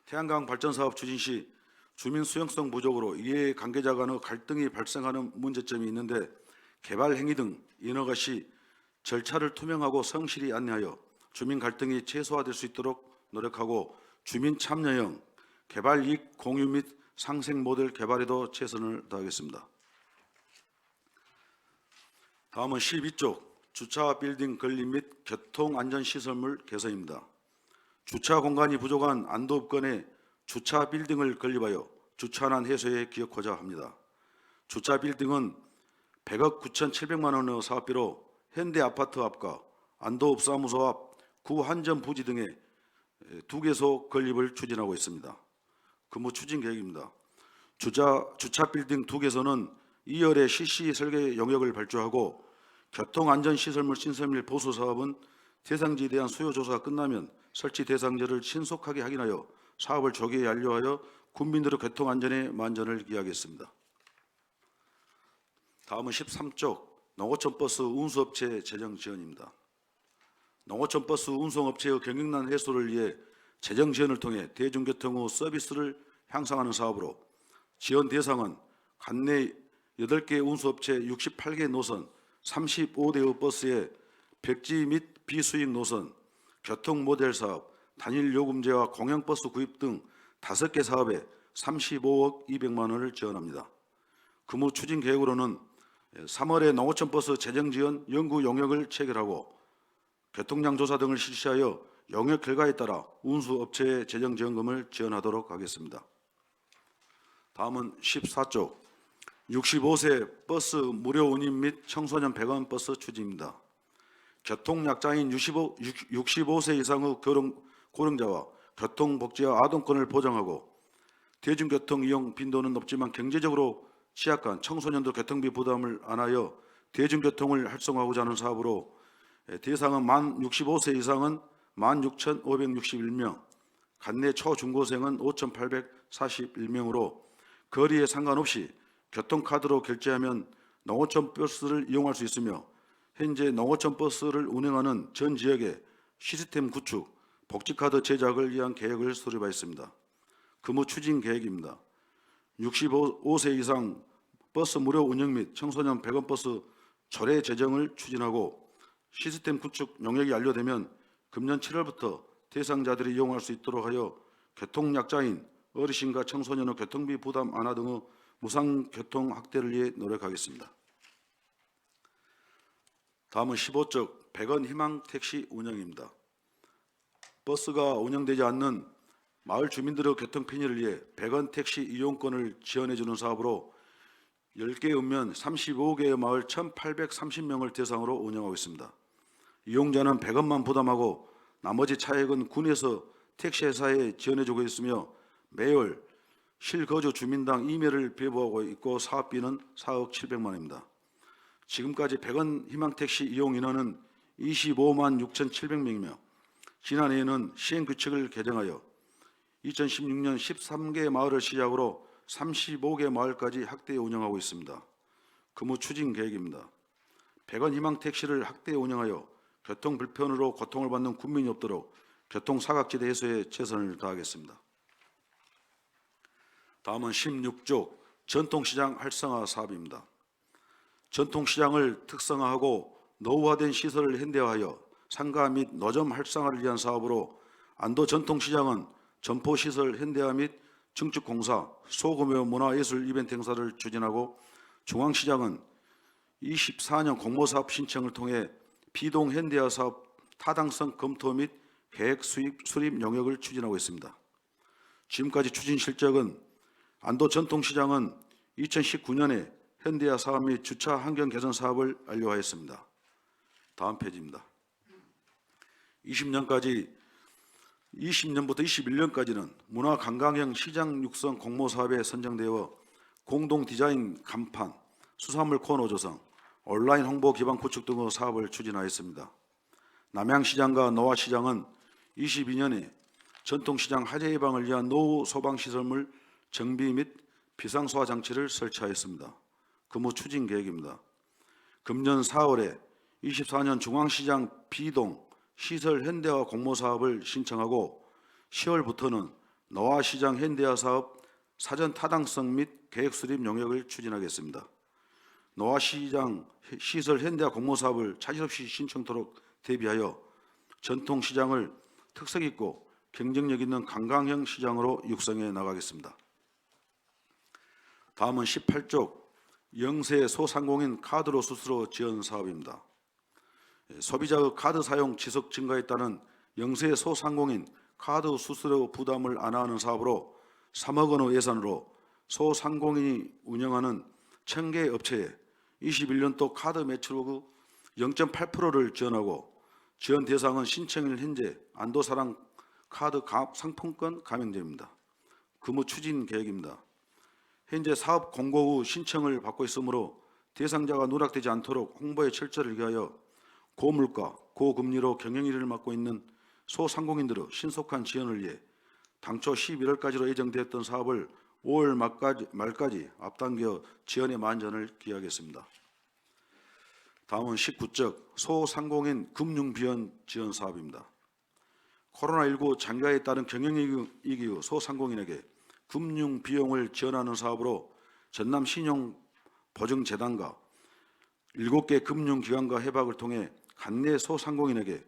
태양광 발전 사업 추진 시 주민 수용성 부족으로 이해 관계자 간의 갈등이 발생하는 문제점이 있는데 개발 행위 등 인허가 시 절차를 투명하고 성실히 안내하여 주민 갈등이 최소화될 수 있도록 노력하고 주민 참여형 개발 이익 공유 및 상생 모델 개발에도 최선을 다하겠습니다. 다음은 12쪽 주차 빌딩 건립 및 교통안전시설물 개선입니다. 주차 공간이 부족한 안도읍권에 주차 빌딩을 건립하여 주차난 해소에 기여하고자 합니다. 주차 빌딩은 100억 9,700만 원의 사업비로 현대아파트 앞과 안도읍 사무소 앞 구한전 부지 등에 2개소 건립을 추진하고 있습니다. 근무 추진 계획입니다. 주차 빌딩 2개소는 2월에 실시 설계 용역을 발주하고 교통안전시설물 신설밀 보수 사업은 대상지에 대한 수요 조사가 끝나면 설치 대상지를 신속하게 확인하여 사업을 조기에 완료하여 국민들의 교통안전에 만전을 기하겠습니다. 다음은 13쪽 농어촌 버스 운수업체 재정 지원입니다. 농어촌 버스 운송업체의 경영난 해소를 위해 재정 지원을 통해 대중교통 후 서비스를 향상하는 사업으로 지원 대상은 관내 8개 운수업체 68개 노선 35대의 버스의 백지 및 비수익 노선, 교통 모델 사업, 단일 요금제와 공영버스 구입 등 5개 사업에 35억 200만 원을 지원합니다. 근무 추진 계획으로는 3월에 농어촌 버스 재정 지원 연구 용역을 체결하고 교통량 조사 등을 실시하여 용역 결과에 따라 운수 업체의 재정 지원금을 지원하도록 하겠습니다. 다음은 14쪽 65세 버스 무료 운임 및 청소년 100원 버스 추진입니다. 교통약자인 65세 이상의 고령자와 교통복지와 아동권을 보장하고 대중교통 이용 빈도는 높지만 경제적으로 취약한 청소년들 교통비 부담을 안하여 대중교통을 활성화하고자 하는 사업으로 대상은 만 65세 이상은 16,561명, 간내 초중고생은 5,841명으로 거리에 상관없이 교통카드로 결제하면 농어촌 버스를 이용할 수 있으며 현재 농어촌 버스를 운행하는 전 지역에 시스템 구축, 복지카드 제작을 위한 계획을 수립하였습니다. 근무 추진 계획입니다. 65세 이상 버스 무료 운영 및 청소년 100원 버스 조례 제정을 추진하고 시스템 구축 용역이 완료되면 금년 7월부터 대상자들이 이용할 수 있도록 하여 교통약자인 어르신과 청소년의 교통비 부담 완화 등의 무상교통 확대를 위해 노력하겠습니다. 다음은 15쪽 100원 희망 택시 운영입니다. 버스가 운영되지 않는 마을 주민들의 교통 편의를 위해 100원 택시 이용권을 지원해 주는 사업으로 10개 읍면 35개의 마을 1,830명을 대상으로 운영하고 있습니다. 이용자는 100원만 부담하고 나머지 차액은 군에서 택시회사에 지원해 주고 있으며 매월 실거주 주민당 2매를 배부하고 있고 사업비는 4억 700만 원입니다. 지금까지 100원 희망택시 이용 인원은 25만 6,700명이며 지난해에는 시행규칙을 개정하여 2016년 13개 마을을 시작으로 35개 마을까지 확대 운영하고 있습니다. 근무 추진 계획입니다. 100원 희망택시를 확대 운영하여 교통 불편으로 고통을 받는 국민이 없도록 교통사각지대 해소에 최선을 다하겠습니다. 다음은 16쪽 전통시장 활성화 사업입니다. 전통시장을 특성화하고 노후화된 시설을 현대화하여 상가 및 노점 활성화를 위한 사업으로 안도 전통시장은 점포시설 현대화 및 증축공사, 소규모 문화예술 이벤트 행사를 추진하고 중앙시장은 24년 공모사업 신청을 통해 비동 현대화 사업 타당성 검토 및 계획 수립 용역을 추진하고 있습니다. 지금까지 추진 실적은 안도 전통시장은 2019년에 현대화 사업 및 주차 환경 개선 사업을 완료하였습니다. 다음 페이지입니다. 20년부터 21년까지는 문화관광형 시장 육성 공모사업에 선정되어 공동 디자인 간판, 수산물 코너 조성, 온라인 홍보 기반 구축 등의 사업을 추진하였습니다. 남양시장과 노화시장은 22년에 전통시장 화재 예방을 위한 노후 소방시설물 정비 및 비상소화 장치를 설치하였습니다. 근무 추진 계획입니다. 금년 4월에 24년 중앙시장 비동 시설 현대화 공모사업을 신청하고 10월부터는 노화시장 현대화 사업 사전 타당성 및 계획 수립 용역을 추진하겠습니다. 노화시장 시설 현대화 공모사업을 차질 없이 신청토록 대비하여 전통시장을 특색 있고 경쟁력 있는 관광형 시장으로 육성해 나가겠습니다. 다음은 18쪽 영세 소상공인 카드로 수수료 지원 사업입니다. 소비자의 카드 사용 지속 증가에 따른 영세 소상공인 카드 수수료 부담을 완화하는 사업으로 3억 원의 예산으로 소상공인이 운영하는 1000개 업체에 21년도 카드 매출액의 0.8%를 지원하고 지원 대상은 신청일 현재 안도사랑 카드 상품권 가맹점입니다. 근무 추진 계획입니다. 현재 사업 공고 후 신청을 받고 있으므로 대상자가 누락되지 않도록 홍보의 철저를 위하여 고물가, 고금리로 경영일을 맡고 있는 소상공인들의 신속한 지원을 위해 당초 11월까지로 예정되었던 사업을 5월 말까지 앞당겨 지원의 만전을 기하겠습니다. 다음은 19쪽 소상공인 금융비원 지원 사업입니다. 코로나19 장기화에 따른 경영위기 후 소상공인에게 금융비용을 지원하는 사업으로 전남신용보증재단과 7개 금융기관과 협약을 통해 간내 소상공인에게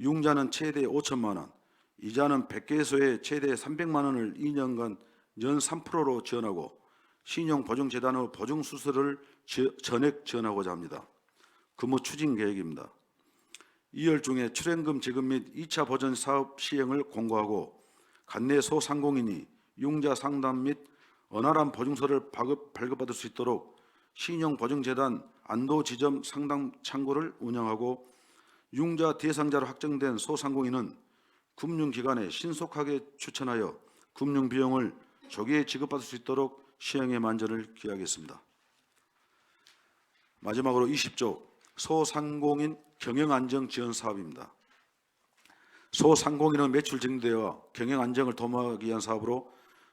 융자는 최대 5천만 원, 이자는 100개소에 최대 300만 원을 2년간 연 3%로 지원하고 신용보증재단의 보증수수료를 전액 지원하고자 합니다. 근무 추진 계획입니다. 2월 중에 출연금 지급 및 2차 보전 사업 시행을 공고하고 관내 소상공인이 융자 상담 및 원활한 보증서를 발급받을 수 있도록 신용보증재단 안도지점 상담 창구를 운영하고 융자 대상자로 확정된 소상공인은 금융기관에 신속하게 추천하여 금융비용을 조기에 지급받을 수 있도록 시행에 만전을 기하겠습니다. 마지막으로 20조 소상공인 경영안정 지원 사업입니다. 소상공인의 매출 증대와 경영안정을 도모하기 위한 사업으로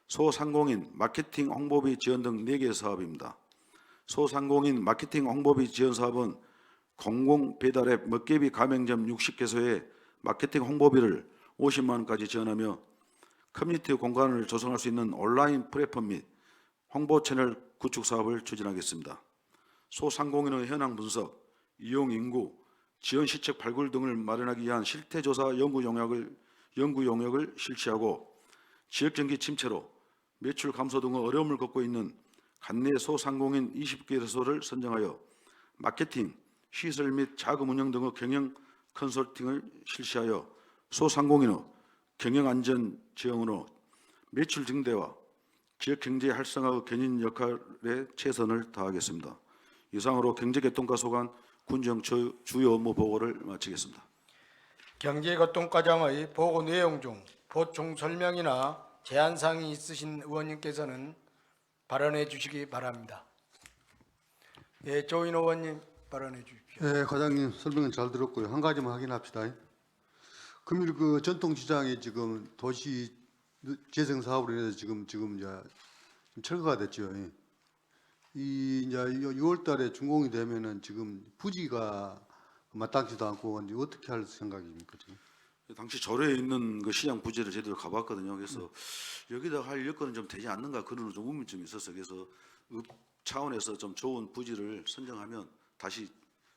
소상공인 마케팅 홍보비 지원 등 4개 사업입니다. 소상공인 마케팅 홍보비 지원 사업은 공공배달앱 먹개비 가맹점 60개소에 마케팅 홍보비를 50만 원까지 지원하며 커뮤니티 공간을 조성할 수 있는 온라인 플랫폼 및 홍보 채널 구축 사업을 추진하겠습니다. 소상공인의 현황 분석, 이용 인구, 지원 시책 발굴 등을 마련하기 위한 실태조사 연구 용역을 실시하고 지역 경기 침체로 매출 감소 등의 어려움을 겪고 있는 관내 소상공인 20개소를 선정하여 마케팅, 시설 및 자금 운영 등의 경영 컨설팅을 실시하여 소상공인의 경영 안전 지원으로 매출 증대와 지역 경제 활성화의 견인 역할에 최선을 다하겠습니다. 이상으로 경제개통과 소관 군정 주요 업무 보고를 마치겠습니다. 경제교통과장의 보고 내용 중 보충 설명이나 제안 사항이 있으신 의원님께서는 발언해 주시기 바랍니다. 예, 조인 의원님 발언해 주십시오. 네, 과장님 설명은 잘 들었고요. 한 가지만 확인합시다. 금일 그 전통시장이 지금 도시 재생 사업으로 인해서 지금 이제 철거가 됐죠. 이 이제 6월달에 준공이 되면은 지금 부지가 마땅치도 않고 이제 어떻게 할 생각입니까 지금? 당시 조례에 있는 그 시장 부지를 저희들 가봤거든요. 그래서 여기다 할 여건은 좀 되지 않는가 그런 좀 의문점이 있었어요. 그래서 읍 차원에서 좀 좋은 부지를 선정하면 다시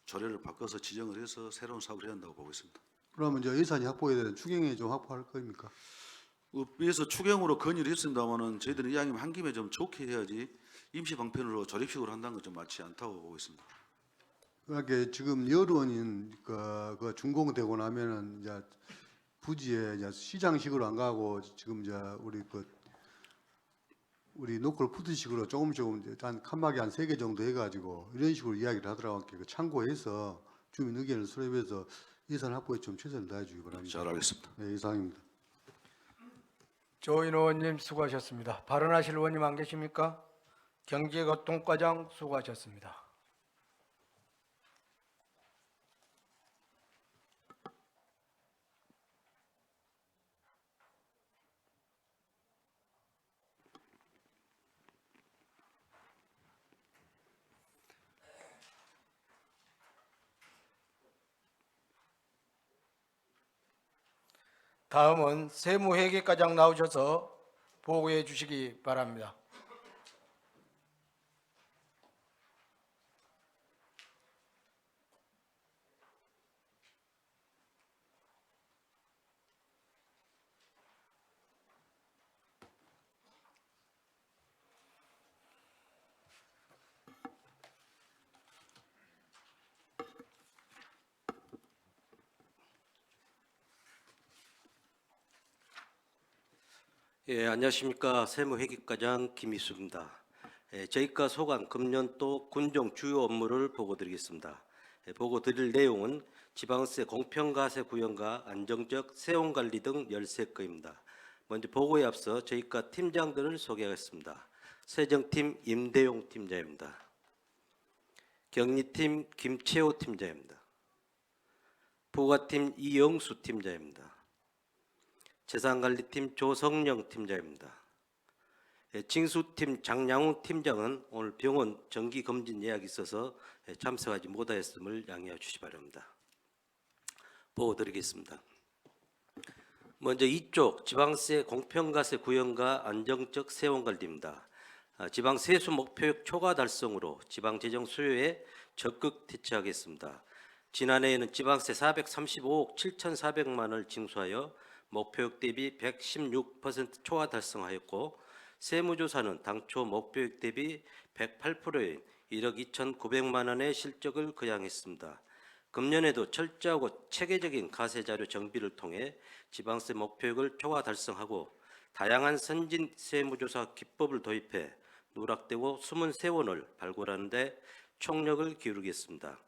조례를 바꿔서 지정을 해서 새로운 사업을 해야 한다고 보고 있습니다. 그러면 이제 예산이 확보해야 되는 추경에 좀 확보할 겁니까? 읍에서 추경으로 건의를 했습니다만은 저희들은 이왕이면 한 김에 좀 좋게 해야지 임시 방편으로 조립식으로 한다는 건 좀 맞지 않다고 보고 있습니다. 그러니까 지금 여론인 그 준공되고 나면은 이제 부지에 이제 시장식으로 안 가고 지금 이제 우리 노컬 푸드식으로 조금씩 한 칸막이 한 3개 정도 해가지고 이런 식으로 이야기를 하더라고요. 그 참고해서 주민 의견을 수렴해서 예산 확보에 좀 최선을 다해주기 바랍니다. 잘 알겠습니다. 네, 이상입니다. 조인 의원님 수고하셨습니다. 발언하실 의원님 안 계십니까? 경제교통과장 수고하셨습니다. 다음은 세무회계과장 나오셔서 보고해 주시기 바랍니다. 예, 안녕하십니까. 세무회계과장 김희수입니다. 저희과 소관 금년도 군정 주요 업무를 보고드리겠습니다. 보고드릴 내용은 지방세 공평과세 구현과 안정적 세원관리 등 13건입니다. 먼저 보고에 앞서 저희과 팀장들을 소개하겠습니다. 세정팀 임대용 팀장입니다. 격리팀 김채호 팀장입니다. 부가팀 이영수 팀장입니다. 재산관리팀 조성영 팀장입니다. 징수팀 장양훈 팀장은 오늘 병원 정기검진 예약이 있어서 참석하지 못하였음을 양해해 주시기 바랍니다. 보고 드리겠습니다. 먼저 이쪽 지방세 공평과세 구현과 안정적 세원관리입니다. 지방세수 목표액 초과 달성으로 지방재정 수요에 적극 대처하겠습니다. 지난해에는 지방세 435억 7,400만 원을 징수하여 목표액 대비 116% 초과 달성하였고 세무조사는 당초 목표액 대비 108%인 1억 2,900만 원의 실적을 거양했습니다. 금년에도 철저하고 체계적인 가세자료 정비를 통해 지방세 목표액을 초과 달성하고 다양한 선진 세무조사 기법을 도입해 누락되고 숨은 세원을 발굴하는 데 총력을 기울이겠습니다.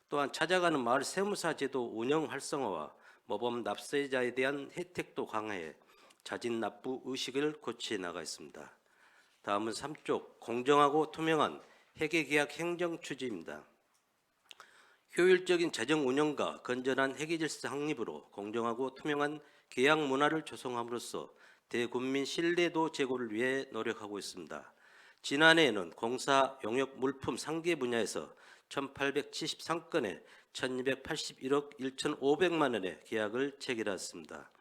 또한 찾아가는 마을 세무사 제도 운영 활성화와 모범 납세자에 대한 혜택도 강화해 자진 납부 의식을 고취해 나가겠습니다. 다음은 3쪽 공정하고 투명한 회계계약 행정 추진입니다. 효율적인 재정 운영과 건전한 회계질서 확립으로 공정하고 투명한 계약 문화를 조성함으로써 대국민 신뢰도 제고를 위해 노력하고 있습니다. 지난해에는 공사 용역 물품 상계 분야에서 1,873건의 1,281억 1,500만 원의 계약을 체결했습니다.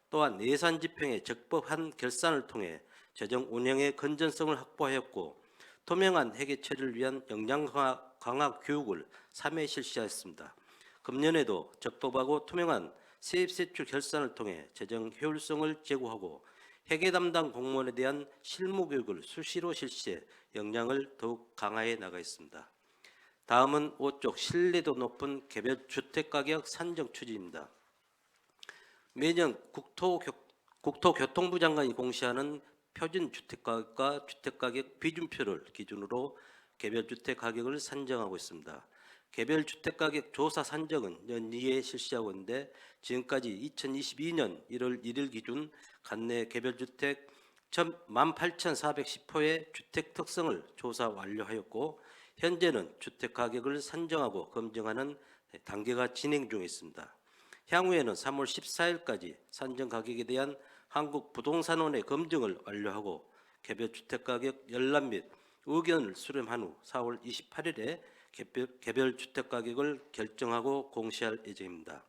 또한 예산 집행의 적법한 결산을 통해 재정 운영의 건전성을 확보하였고 투명한 회계 처리를 위한 역량 강화 교육을 3회 실시했습니다. 금년에도 적법하고 투명한 세입세출 결산을 통해 재정 효율성을 제고하고 회계 담당 공무원에 대한 실무 교육을 수시로 실시해 역량을 더욱 강화해 나가겠습니다. 다음은 5쪽 신뢰도 높은 개별 주택가격 산정 추진입니다. 매년 국토교통부 장관이 공시하는 표준 주택가격과 주택가격 비준표를 기준으로 개별 주택 가격을 산정하고 있습니다. 개별 주택 가격 조사 산정은 연이에 실시하고 있는데 지금까지 2022년 1월 1일 기준 관내 개별 주택 18,410호의 주택 특성을 조사 완료하였고 현재는 주택 가격을 산정하고 검증하는 단계가 진행 중에 있습니다. 향후에는 3월 14일까지 산정 가격에 대한 한국부동산원의 검증을 완료하고 개별 주택 가격 열람 및 의견을 수렴한 후 4월 28일에 개별 주택 가격을 결정하고 공시할 예정입니다.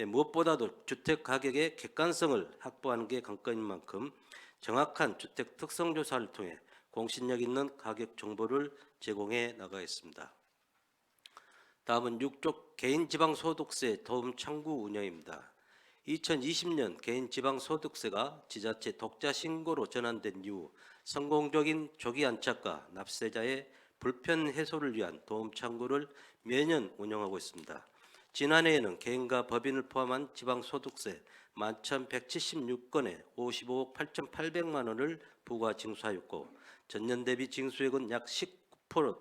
무엇보다도 주택 가격의 객관성을 확보하는 게 관건인 만큼 정확한 주택 특성 조사를 통해 공신력 있는 가격 정보를 제공해 나가겠습니다. 다음은 6쪽 개인지방소득세 도움 창구 운영입니다. 2020년 개인지방소득세가 지자체 독자 신고로 전환된 이후 성공적인 조기 안착과 납세자의 불편 해소를 위한 도움 창구를 매년 운영하고 있습니다. 지난해에는 개인과 법인을 포함한 지방소득세 11,176건에 55억 8,800만 원을 부과 징수하였고 전년 대비 징수액은 약 19%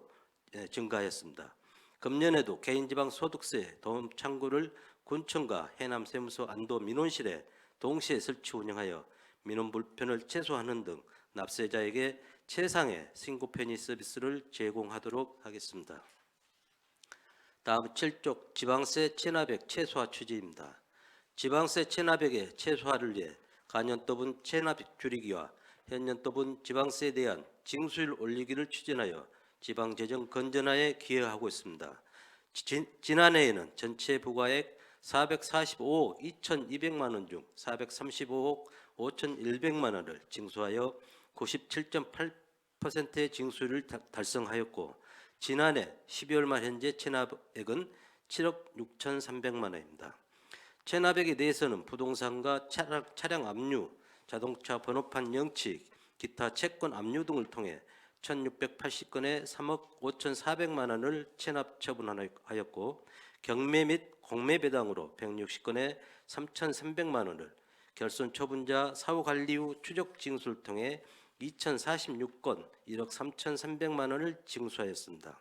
증가하였습니다. 금년에도 개인지방소득세 도움 창구를 군청과 해남세무서 안도 민원실에 동시에 설치 운영하여 민원 불편을 최소화하는 등 납세자에게 최상의 신고 편의 서비스를 제공하도록 하겠습니다. 다음 7쪽 지방세 체납액 최소화 추진입니다. 지방세 체납액의 최소화를 위해 가년도분 체납액 줄이기와 현년도분 지방세에 대한 징수율 올리기를 추진하여 지방재정 건전화에 기여하고 있습니다. 지난해에는 전체 부과액 445억 2,200만 원 중 435억 5,100만 원을 징수하여 97.8%의 징수율을 달성하였고 지난해 12월 말 현재 체납액은 7억 6,300만 원입니다. 체납액에 대해서는 부동산과 차량 압류, 자동차 번호판 영치, 기타 채권 압류 등을 통해 1,680건에 3억 5,400만 원을 체납 처분하였고 경매 및 공매 배당으로 160건에 3,300만 원을 결손 처분자 사후 관리 후 추적 징수를 통해 2,046건 1억 3,300만 원을 징수하였습니다.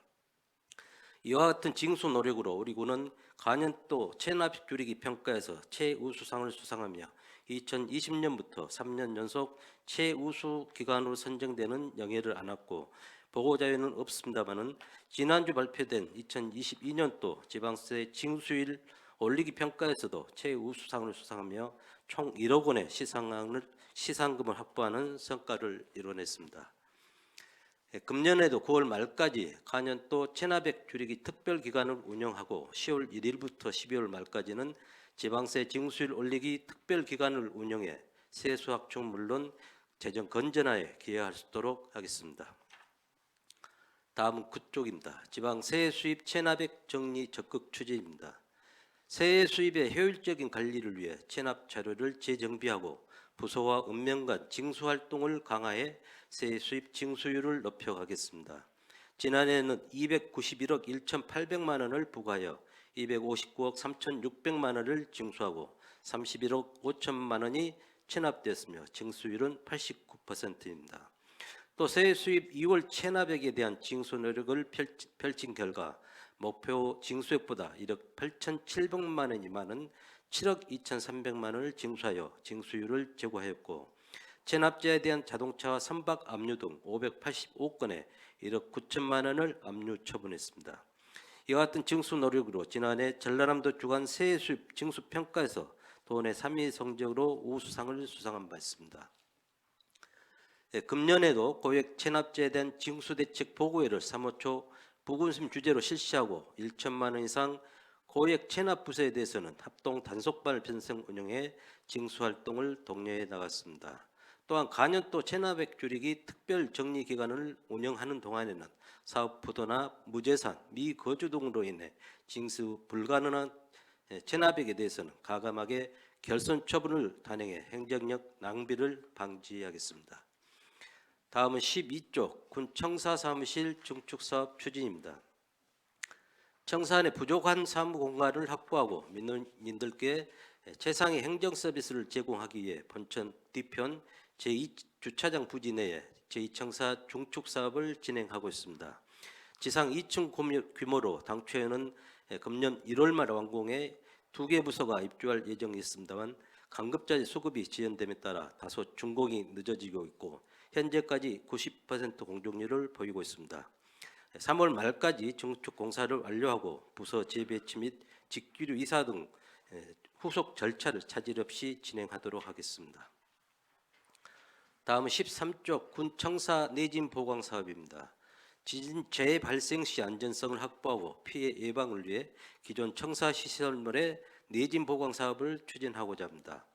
이와 같은 징수 노력으로 우리 군은 가년도 체납액 줄이기 평가에서 최우수상을 수상하며 2020년부터 3년 연속 최우수 기관으로 선정되는 영예를 안았고 보고자료는 없습니다마는 지난주 발표된 2022년도 지방세 징수율 올리기 평가에서도 최우수상을 수상하며 총 1억 원의 시상금을 확보하는 성과를 이뤄냈습니다. 금년에도 9월 말까지 가년도 체납액 줄이기 특별기간을 운영하고 10월 1일부터 12월 말까지는 지방세 징수율 올리기 특별기간을 운영해 세수 확충 물론 재정 건전화에 기여할 수 있도록 하겠습니다. 다음은 9쪽입니다. 지방세 수입 체납액 정리 적극 추진입니다. 세액 수입의 효율적인 관리를 위해 체납 자료를 재정비하고 부서와 읍면 간 징수 활동을 강화해 세 수입 징수율을 높여가겠습니다. 지난해에는 291억 1,800만 원을 부과하여 259억 3,600만 원을 징수하고 31억 5천만 원이 체납되었으며 징수율은 89%입니다. 또 세 수입 2월 체납액에 대한 징수 노력을 펼친 결과 목표 징수액보다 1억 8,700만 원이 많은 7억 2,300만 원을 징수하여 징수율을 제고하였고 체납자에 대한 자동차와 선박 압류 등 585건에 1억 9천만 원을 압류 처분했습니다. 이와 같은 징수 노력으로 지난해 전라남도 주간 세해 수입 징수 평가에서 도내 3위 성적으로 우수상을 수상한 바 있습니다. 금년에도 고액 체납자에 대한 징수 대책 보고회를 3호 초 부군심 주제로 실시하고 1천만 원 이상 고액 체납 부서에 대해서는 합동 단속반을 편성 운영해 징수 활동을 독려해 나갔습니다. 또한 가년도 체납액 줄이기 특별 정리 기간을 운영하는 동안에는 사업 부도나 무재산, 미거주 등으로 인해 징수 불가능한 체납액에 대해서는 가감하게 결손 처분을 단행해 행정력 낭비를 방지하겠습니다. 다음은 12쪽 군 청사 사무실 증축 사업 추진입니다. 청사 내 부족한 사무 공간을 확보하고 민원인들께 최상의 행정 서비스를 제공하기 위해 본청 뒤편 제2주차장 부지 내에 제2청사 중축 사업을 진행하고 있습니다. 지상 2층 규모로 당초에는 금년 1월 말 완공해 2개 부서가 입주할 예정이 있습니다만 강급자재 수급이 지연됨에 따라 다소 준공이 늦어지고 있고 현재까지 90% 공정률을 보이고 있습니다. 3월 말까지 증축 공사를 완료하고 부서 재배치 및 직규류 이사 등 후속 절차를 차질 없이 진행하도록 하겠습니다. 다음은 13쪽 군 청사 내진 보강 사업입니다. 지진 재해 발생 시 안전성을 확보하고 피해 예방을 위해 기존 청사 시설물의 내진 보강 사업을 추진하고자 합니다.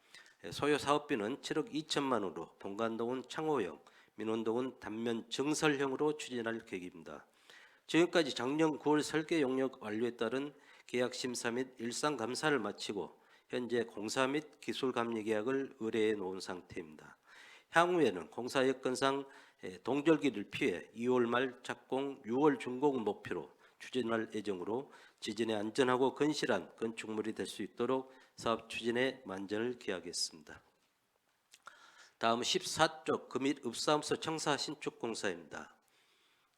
소요 사업비는 7억 2천만 원으로 본관동은 창호형, 민원동은 단면 증설형으로 추진할 계획입니다. 지금까지 작년 9월 설계 용역 완료에 따른 계약 심사 및 일상 감사를 마치고 현재 공사 및 기술 감리 계약을 의뢰해 놓은 상태입니다. 향후에는 공사 여건상 동절기를 피해 2월 말 착공, 6월 준공 목표로 추진할 예정으로 지진에 안전하고 건실한 건축물이 될 수 있도록 사업 추진에 만전을 기하겠습니다. 다음 14쪽 금일읍사무소 청사 신축 공사입니다.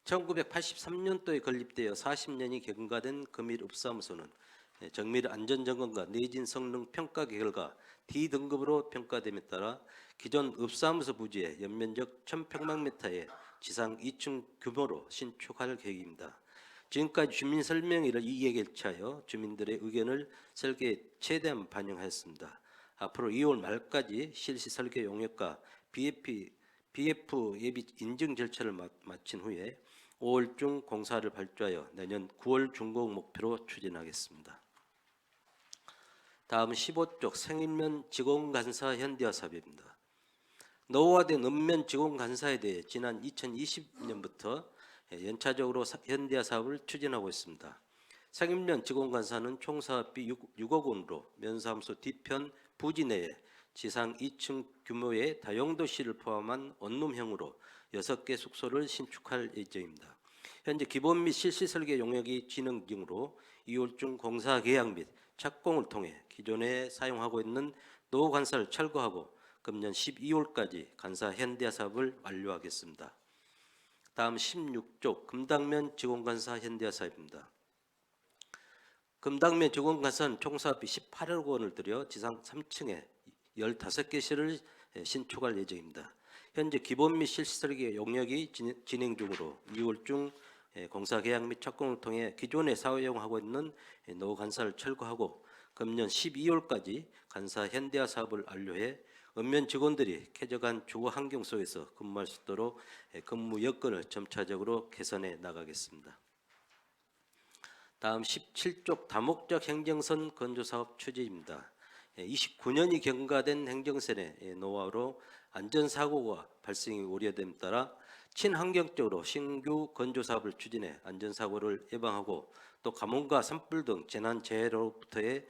1983년도에 건립되어 40년이 경과된 금일읍사무소는 정밀 안전점검과 내진 성능 평가 결과 D등급으로 평가됨에 따라 기존 읍사무소 부지의 연면적 1000평방미터의 지상 2층 규모로 신축할 계획입니다. 지금까지 주민 설명회를 2회 개최하여 주민들의 의견을 설계에 최대한 반영하였습니다. 앞으로 2월 말까지 실시 설계 용역과 BF 예비 인증 절차를 마친 후에 5월 중 공사를 발주하여 내년 9월 준공 목표로 추진하겠습니다. 다음 15쪽 생인면 직원간사 현대화 사업입니다. 노후화된 읍면 직원간사에 대해 지난 2020년부터 연차적으로 현대화 사업을 추진하고 있습니다. 생인면 직원간사는 총 사업비 6억 원으로 면사무소 뒤편 부지 내에 지상 2층 규모의 다용도실을 포함한 원룸형으로 6개 숙소를 신축할 예정입니다. 현재 기본 및 실시 설계 용역이 진행 중으로 2월 중 공사 계약 및 착공을 통해 기존에 사용하고 있는 노후 간사를 철거하고 금년 12월까지 간사 현대화 사업을 완료하겠습니다. 다음 16쪽 금당면 직원간사 현대화 사업입니다. 금당면 직원간사는 총 사업비 18억 원을 들여 지상 3층에 15개실을 신축할 예정입니다. 현재 기본 및 실시 설계 용역이 진행 중으로 2월 중 공사 계약 및 착공을 통해 기존에 사용하고 있는 노후 간사를 철거하고 금년 12월까지 간사 현대화 사업을 완료해 읍면 직원들이 쾌적한 주거 환경 속에서 근무할 수 있도록 근무 여건을 점차적으로 개선해 나가겠습니다. 다음 17쪽 다목적 행정선 건조 사업 추진입니다. 29년이 경과된 행정선의 노하우로 안전사고가 발생이 우려됨에 따라 친환경적으로 신규 건조 사업을 추진해 안전사고를 예방하고 또 가뭄과 산불 등 재난재해로부터의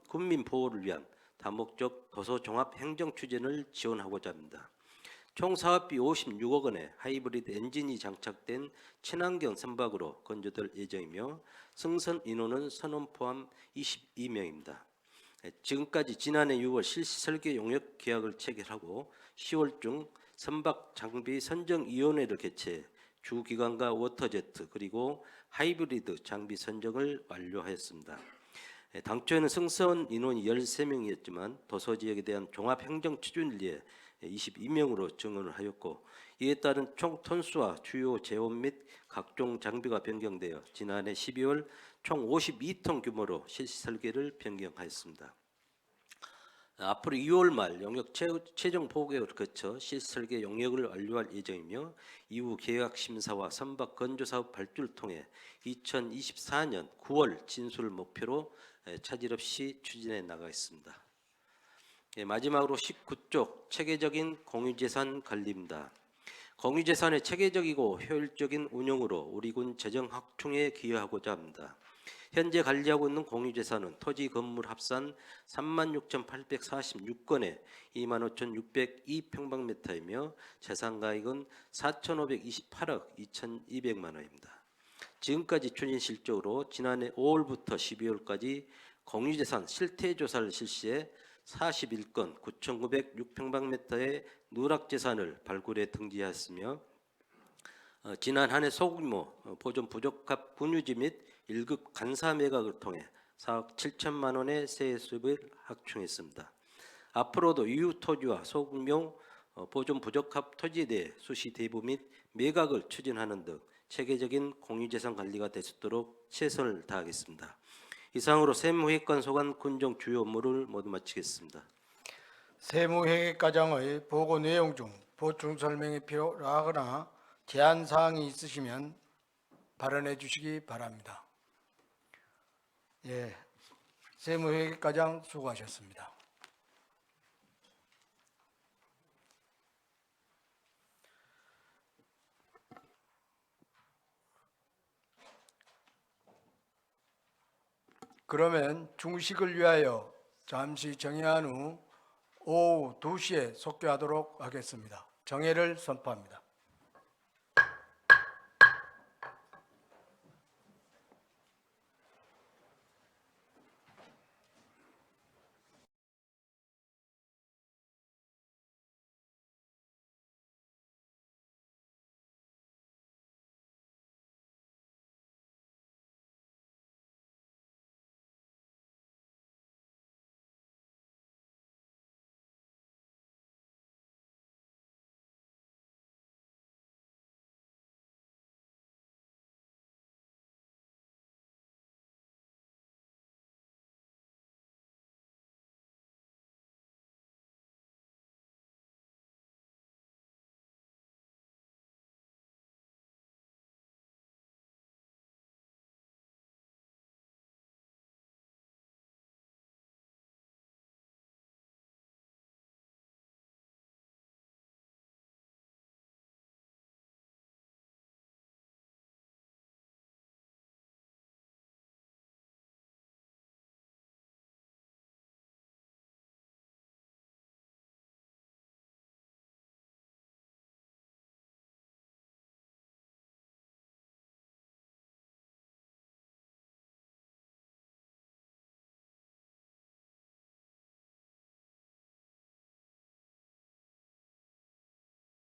군민 보호를 위한 다목적 도서 종합 행정 추진을 지원하고자 합니다. 총 사업비 56억 원의 하이브리드 엔진이 장착된 친환경 선박으로 건조될 예정이며 승선 인원은 선원 포함 22명입니다. 지금까지 지난해 6월 실시 설계 용역 계약을 체결하고 10월 중 선박 장비 선정위원회를 개최 주기관과 워터제트 그리고 하이브리드 장비 선정을 완료하였습니다. 당초에는 승선 인원이 13명이었지만 도서 지역에 대한 종합행정 추진을 위해 22명으로 증원을 하였고 이에 따른 총 톤수와 주요 재원 및 각종 장비가 변경되어 지난해 12월 총 52톤 규모로 실시 설계를 변경하였습니다. 앞으로 2월 말 용역 최종 보고를 거쳐 실시 설계 용역을 완료할 예정이며 이후 계약 심사와 선박 건조 사업 발주를 통해 2024년 9월 진수를 목표로 차질 없이 추진해 나가겠습니다. 마지막으로 19쪽 체계적인 공유재산 관리입니다. 공유재산의 체계적이고 효율적인 운영으로 우리 군 재정 확충에 기여하고자 합니다. 현재 관리하고 있는 공유재산은 토지 건물 합산 36,846건에 25,602평방미터이며 재산가액은 4,528억 2,200만 원입니다. 지금까지 추진 실적으로 지난해 5월부터 12월까지 공유재산 실태조사를 실시해 41건 9,906평방미터의 누락재산을 발굴해 등재하였으며 지난 한 해 소규모 보존 부적합 분유지 및 1급 간사 매각을 통해 4억 7천만 원의 세액 수입을 확충했습니다. 앞으로도 유휴 토지와 소규모 보존 부적합 토지에 대해 수시 대부 및 매각을 추진하는 등 체계적인 공유재산 관리가 될 수 있도록 최선을 다하겠습니다. 이상으로 세무회계관 소관 군정 주요 업무를 모두 마치겠습니다. 세무회계과장의 보고 내용 중 보충 설명이 필요하거나 제한 사항이 있으시면 발언해 주시기 바랍니다. 예, 세무회계과장 수고하셨습니다. 그러면 중식을 위하여 잠시 정회한 후 오후 2시에 속개하도록 하겠습니다. 정회를 선포합니다.